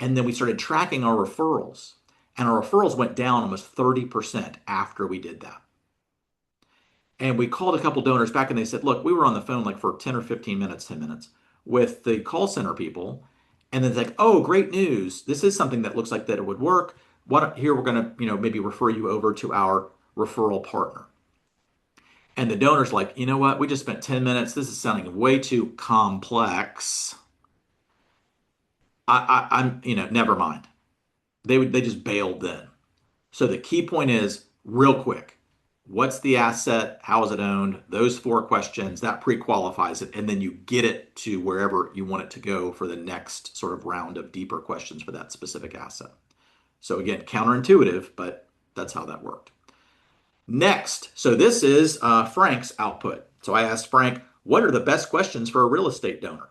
And then we started tracking our referrals. And our referrals went down almost 30% after we did that. And we called a couple donors back and they said, look, we were on the phone like for 10 or 15 minutes, 10 minutes with the call center people. And then it's like, oh, great news. This is something that looks like that it would work. Here we're going to, maybe refer you over to our referral partner. And the donor's like, you know what? We just spent 10 minutes. This is sounding way too complex. I'm, never mind. They just bailed then. So the key point is real quick. What's the asset? How is it owned? Those four questions, that pre-qualifies it. And then you get it to wherever you want it to go for the next sort of round of deeper questions for that specific asset. So again, counterintuitive, but that's how that worked. Next, so this is Frank's output. So I asked Frank, what are the best questions for a real estate donor?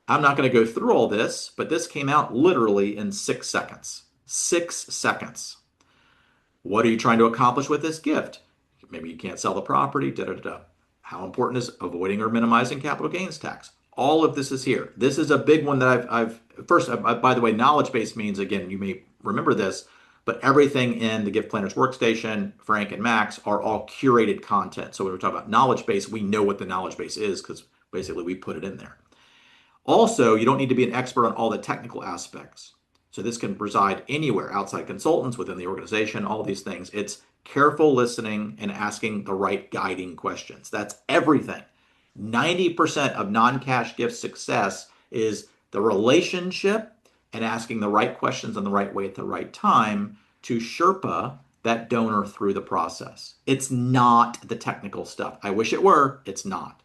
I'm not going to go through all this, but this came out literally in 6 seconds. 6 seconds. What are you trying to accomplish with this gift? Maybe you can't sell the property, da da da. How important is avoiding or minimizing capital gains tax? All of this is here. This is a big one that by the way, knowledge base means, again, you may remember this, but everything in the Gift Planners Workstation, Frank and Max, are all curated content. So when we talk about knowledge base, we know what the knowledge base is because basically we put it in there. Also, you don't need to be an expert on all the technical aspects. So this can reside anywhere, outside consultants, within the organization, all these things. It's careful listening and asking the right guiding questions. That's everything. 90% of non-cash gift success is the relationship and asking the right questions in the right way at the right time to Sherpa that donor through the process. It's not the technical stuff. I wish it were. It's not.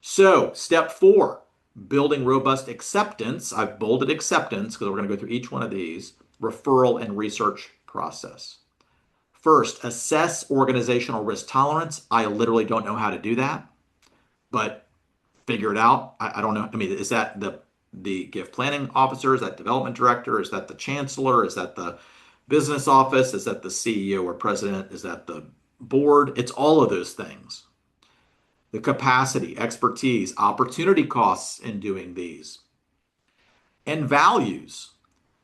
So, step 4, building robust acceptance. I've bolded acceptance because we're going to go through each one of these. Referral and research process. First, assess organizational risk tolerance. I literally don't know how to do that, but figure it out. I don't know. I mean, is that the gift planning officer? Is that development director? Is that the chancellor? Is that the business office? Is that the CEO or president? Is that the board? It's all of those things. The capacity, expertise, opportunity costs in doing these, and values.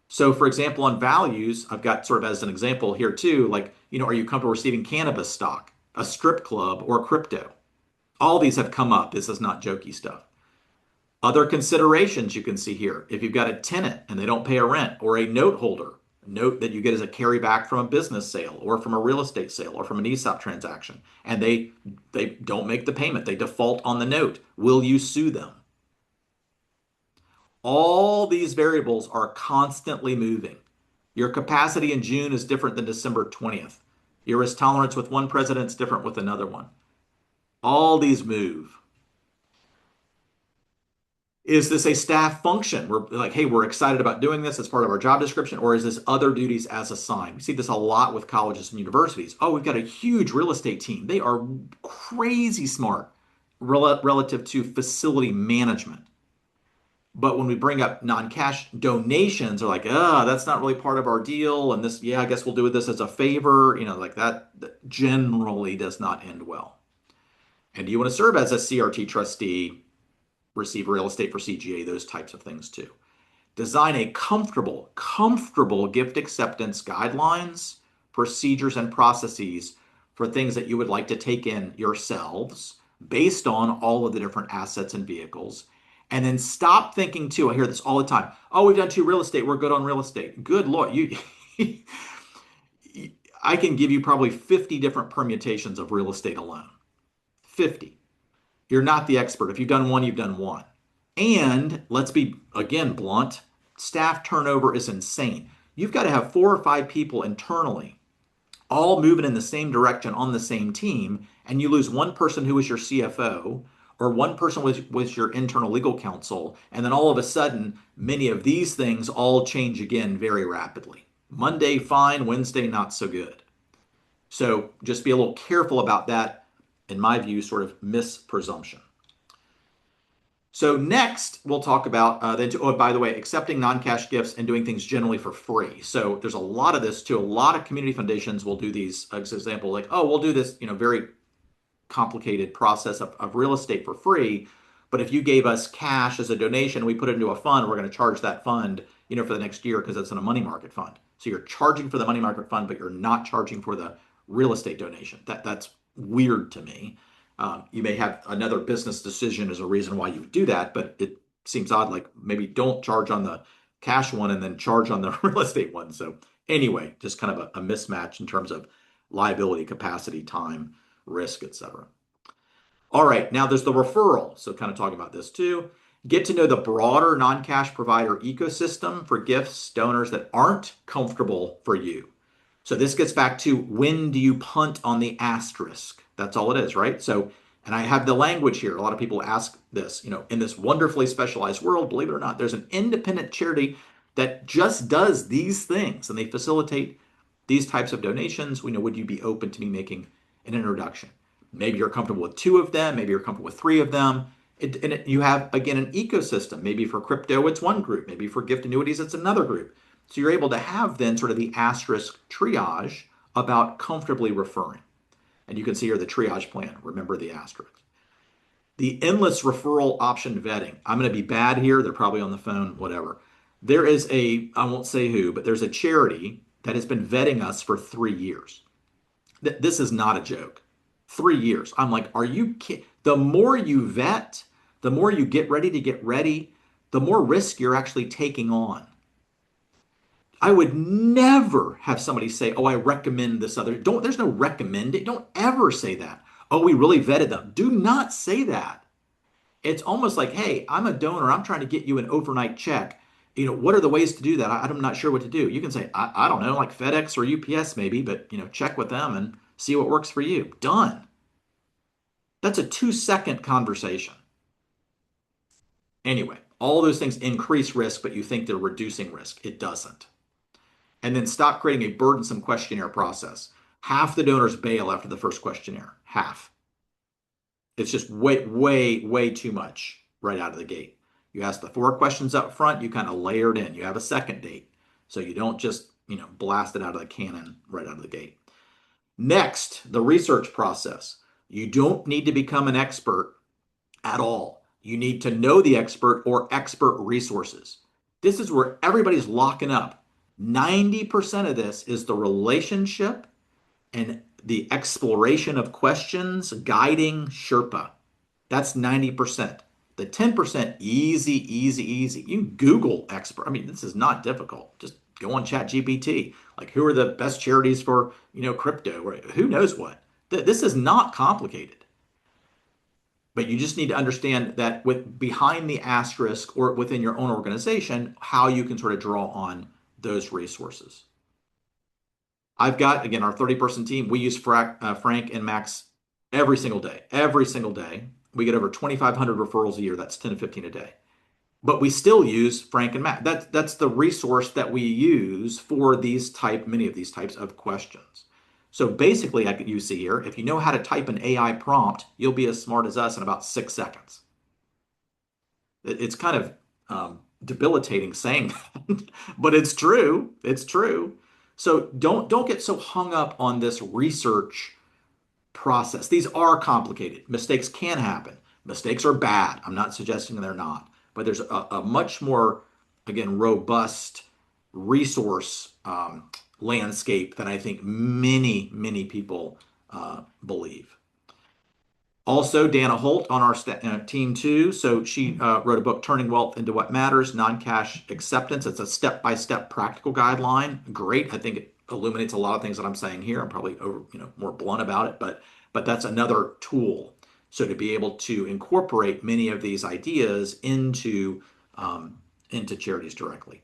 So, for example, on values, I've got sort of as an example here too, like, are you comfortable receiving cannabis stock, a strip club, or crypto? All these have come up. This is not jokey stuff. Other considerations you can see here. If you've got a tenant and they don't pay a rent, or a note holder, a note that you get as a carryback from a business sale or from a real estate sale or from an ESOP transaction, and they don't make the payment, they default on the note, will you sue them? All these variables are constantly moving. Your capacity in June is different than December 20th. Your risk tolerance with one president is different with another one. All these move. Is this a staff function? We're like, hey, we're excited about doing this as part of our job description, or is this other duties as assigned? We see this a lot with colleges and universities. Oh, we've got a huge real estate team. They are crazy smart relative to facility management. But when we bring up non-cash donations, they're like, that's not really part of our deal. And this, yeah, I guess we'll do this as a favor. Like that generally does not end well. And do you want to serve as a CRT trustee, receive real estate for CGA, those types of things too. Design a comfortable gift acceptance guidelines, procedures, and processes for things that you would like to take in yourselves based on all of the different assets and vehicles. And then stop thinking too. I hear this all the time. Oh, we've done two real estate. We're good on real estate. Good Lord. I can give you probably 50 different permutations of real estate alone. 50. You're not the expert. If you've done one, you've done one. And let's be, again, blunt, staff turnover is insane. You've got to have 4 or 5 people internally all moving in the same direction on the same team, and you lose one person who was your CFO or one person was your internal legal counsel, and then all of a sudden, many of these things all change again very rapidly. Monday, fine. Wednesday, not so good. So just be a little careful about that, in my view, sort of mispresumption. So next, we'll talk about, oh, by the way, accepting non-cash gifts and doing things generally for free. So there's a lot of this too. A lot of community foundations will do these, as example, like, oh, we'll do this, very complicated process of real estate for free. But if you gave us cash as a donation, we put it into a fund, we're going to charge that fund, for the next year because it's in a money market fund. So you're charging for the money market fund, but you're not charging for the real estate donation. That's weird to me. You may have another business decision as a reason why you would do that, but it seems odd. Like maybe don't charge on the cash one and then charge on the real estate one. So anyway, just kind of a mismatch in terms of liability, capacity, time, risk, etc. All right, now there's the referral. So kind of talking about this too. Get to know the broader non-cash provider ecosystem for gifts, donors that aren't comfortable for you. So this gets back to, when do you punt on the asterisk? That's all it is, right? So, and I have the language here. A lot of people ask this, in this wonderfully specialized world, believe it or not, there's an independent charity that just does these things and they facilitate these types of donations. Would you be open to me making an introduction? Maybe you're comfortable with 2 of them. Maybe you're comfortable with 3 of them. You have, again, an ecosystem. Maybe for crypto, it's one group. Maybe for gift annuities, it's another group. So you're able to have then sort of the asterisk triage about comfortably referring. And you can see here the triage plan. Remember the asterisk. The endless referral option vetting. I'm going to be bad here. They're probably on the phone, whatever. There is I won't say who, but there's a charity that has been vetting us for 3 years. This is not a joke. 3 years. I'm like, are you kidding? The more you vet, the more you get ready, the more risk you're actually taking on. I would never have somebody say, oh, I recommend this other. There's no recommend it. Don't ever say that. Oh, we really vetted them. Do not say that. It's almost like, hey, I'm a donor. I'm trying to get you an overnight check. What are the ways to do that? I'm not sure what to do. You can say, I don't know, like FedEx or UPS maybe, but check with them and see what works for you. Done. That's a 2-second conversation. Anyway, all those things increase risk, but you think they're reducing risk. It doesn't. And then stop creating a burdensome questionnaire process. Half the donors bail after the first questionnaire. Half. It's just way, way, way too much right out of the gate. You ask the four questions up front, you kind of layer it in. You have a second date. So you don't just, blast it out of the cannon right out of the gate. Next, the research process. You don't need to become an expert at all. You need to know the expert or expert resources. This is where everybody's locking up. 90% of this is the relationship and the exploration of questions guiding Sherpa. That's 90%. The 10%, easy, easy, easy. You can Google expert. I mean, this is not difficult. Just go on ChatGPT. Like, who are the best charities for, crypto? Or who knows what? This is not complicated. But you just need to understand that with behind the asterisk or within your own organization, how you can sort of draw on those resources. I've got, again, our 30-person team. We use Frank and Max every single day. Every single day. We get over 2,500 referrals a year. That's 10 to 15 a day. But we still use Frank and Max. That's the resource that we use for many of these types of questions. So basically, you see here, if you know how to type an AI prompt, you'll be as smart as us in about 6 seconds. It's kind of debilitating saying that, but it's true. It's true. So don't get so hung up on this research process. These are complicated. Mistakes can happen. Mistakes are bad. I'm not suggesting they're not, but there's a much more, again, robust resource landscape than I think many, many people believe. Also, Dana Holt on our team too. So she wrote a book, Turning Wealth into What Matters, Noncash Acceptance. It's a step-by-step practical guideline. Great. I think it illuminates a lot of things that I'm saying here. I'm probably more blunt about it, but that's another tool. So to be able to incorporate many of these ideas into charities directly.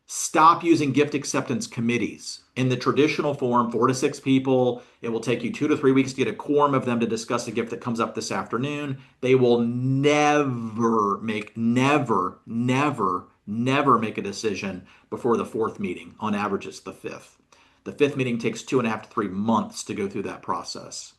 Stop using gift acceptance committees. In the traditional form, 4 to 6 people, it will take you 2 to 3 weeks to get a quorum of them to discuss a gift that comes up this afternoon. They will never make a decision before the fourth meeting. On average, it's the fifth. The fifth meeting takes 2.5 to 3 months to go through that process.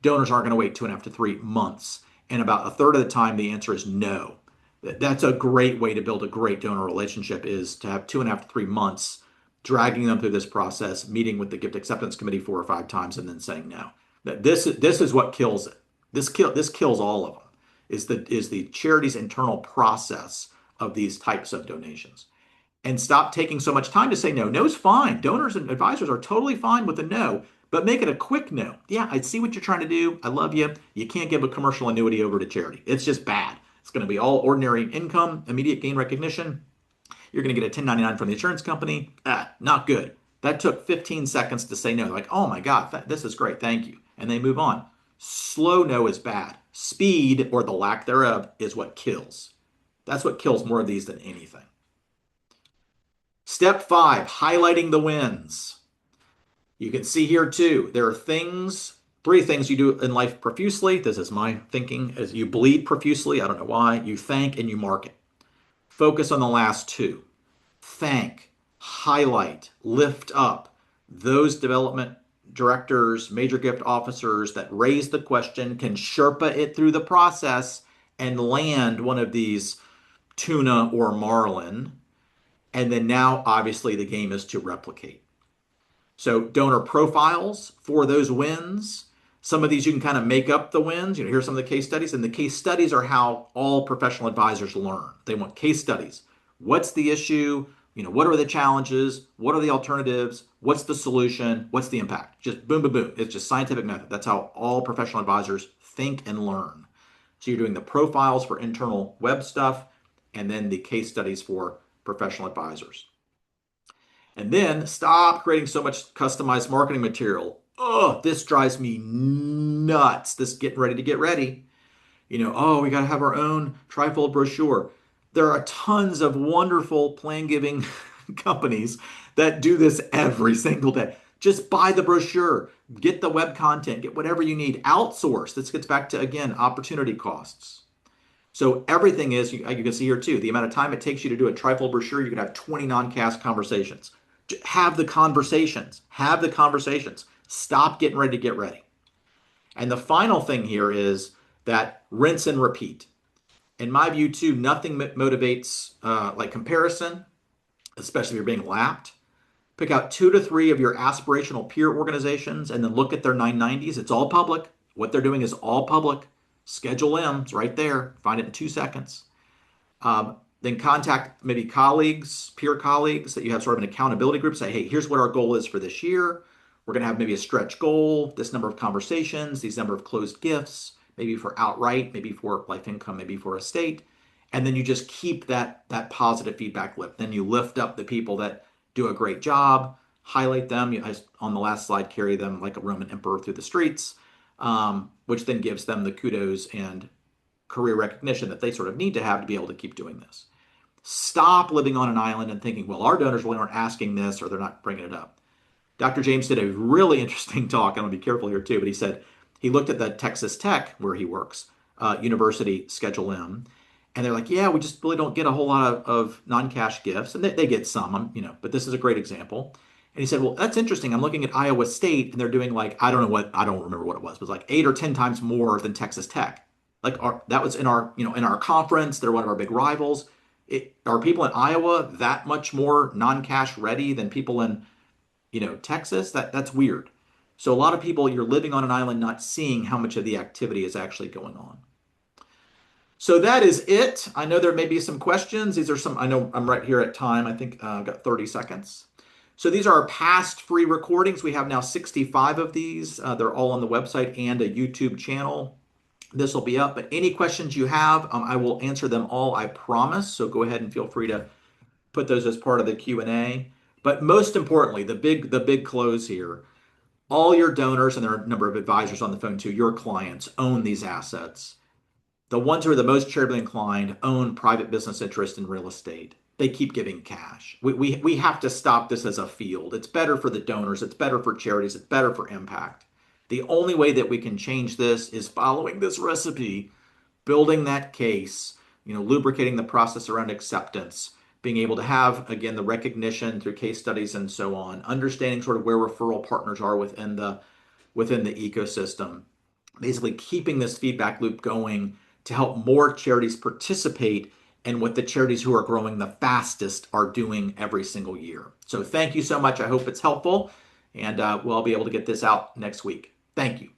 Donors aren't going to wait 2.5 to 3 months. And about a third of the time, the answer is no. That's a great way to build a great donor relationship, is to have 2.5 to 3 months dragging them through this process, meeting with the gift acceptance committee 4 or 5 times, and then saying no. This is what kills it. This kills all of them. Is the charity's internal process of these types of donations. And stop taking so much time to say no. No's fine. Donors and advisors are totally fine with a no, but make it a quick no. Yeah, I see what you're trying to do. I love you. You can't give a commercial annuity over to charity. It's just bad. It's going to be all ordinary income, immediate gain recognition. You're going to get a 1099 from the insurance company. Not good. That took 15 seconds to say no. Like, oh my God, this is great. Thank you. And they move on. Slow no is bad. Speed, or the lack thereof, is what kills. That's what kills more of these than anything. Step 5, highlighting the wins. You can see here too, there are 3 things you do in life profusely. This is my thinking, as you bleed profusely. I don't know why. You thank and you market. Focus on the last 2. Thank, highlight, lift up those development directors, major gift officers that raise the question, can Sherpa it through the process and land one of these tuna or marlin. And then now, obviously, the game is to replicate. So donor profiles for those wins. Some of these you can kind of make up the wins. Here's some of the case studies. And the case studies are how all professional advisors learn. They want case studies. What's the issue? What are the challenges? What are the alternatives? What's the solution? What's the impact? Just boom, boom, boom. It's just scientific method. That's how all professional advisors think and learn. So you're doing the profiles for internal web stuff and then the case studies for professional advisors. And then stop creating so much customized marketing material. Oh, this drives me nuts. This getting ready to get ready. We got to have our own trifold brochure. There are tons of wonderful plan giving companies that do this every single day. Just buy the brochure, get the web content, get whatever you need. Outsource. This gets back to, again, opportunity costs. So everything is, you can see here too, the amount of time it takes you to do a trifold brochure, you can have 20 non-cast conversations. Have the conversations. Have the conversations. Stop getting ready to get ready. And the final thing here is that rinse and repeat. In my view, too, nothing motivates like comparison, especially if you're being lapped. Pick out 2 to 3 of your aspirational peer organizations and then look at their 990s. It's all public. What they're doing is all public. Schedule M, it's right there. Find it in 2 seconds. Then contact maybe colleagues, peer colleagues that you have sort of an accountability group. Say, hey, here's what our goal is for this year. We're going to have maybe a stretch goal, this number of conversations, these number of closed gifts, maybe for outright, maybe for life income, maybe for estate. And then you just keep that positive feedback loop. Then you lift up the people that do a great job, highlight them. On the last slide, carry them like a Roman emperor through the streets, which then gives them the kudos and career recognition that they sort of need to be able to keep doing this. Stop living on an island and thinking, well, our donors really aren't asking this or they're not bringing it up. Dr. James did a really interesting talk. I'm going to be careful here too, but he said he looked at the Texas Tech where he works, University Schedule M, and they're like, yeah, we just really don't get a whole lot of non-cash gifts, and they get some, but this is a great example. And he said, well, that's interesting. I'm looking at Iowa State, and they're doing like I don't remember what it was, but it was like 8 or 10 times more than Texas Tech. Like that was in our conference. They're one of our big rivals. Are people in Iowa that much more non-cash ready than people in Texas? That's weird. So a lot of people, you're living on an island not seeing how much of the activity is actually going on. So that is it. I know there may be some questions. I know I'm right here at time. I think I've got 30 seconds. So these are our past free recordings. We have now 65 of these. They're all on the website and a YouTube channel. This will be up, but any questions you have, I will answer them all, I promise. So go ahead and feel free to put those as part of the Q&A. But most importantly, the big close here, all your donors, and there are a number of advisors on the phone too, your clients own these assets. The ones who are the most charitably inclined own private business interest in real estate. They keep giving cash. We have to stop this as a field. It's better for the donors. It's better for charities. It's better for impact. The only way that we can change this is following this recipe, building that case, lubricating the process around acceptance, being able to have, again, the recognition through case studies and so on, understanding sort of where referral partners are within the ecosystem, basically keeping this feedback loop going to help more charities participate in what the charities who are growing the fastest are doing every single year. So thank you so much. I hope it's helpful, and we'll be able to get this out next week. Thank you.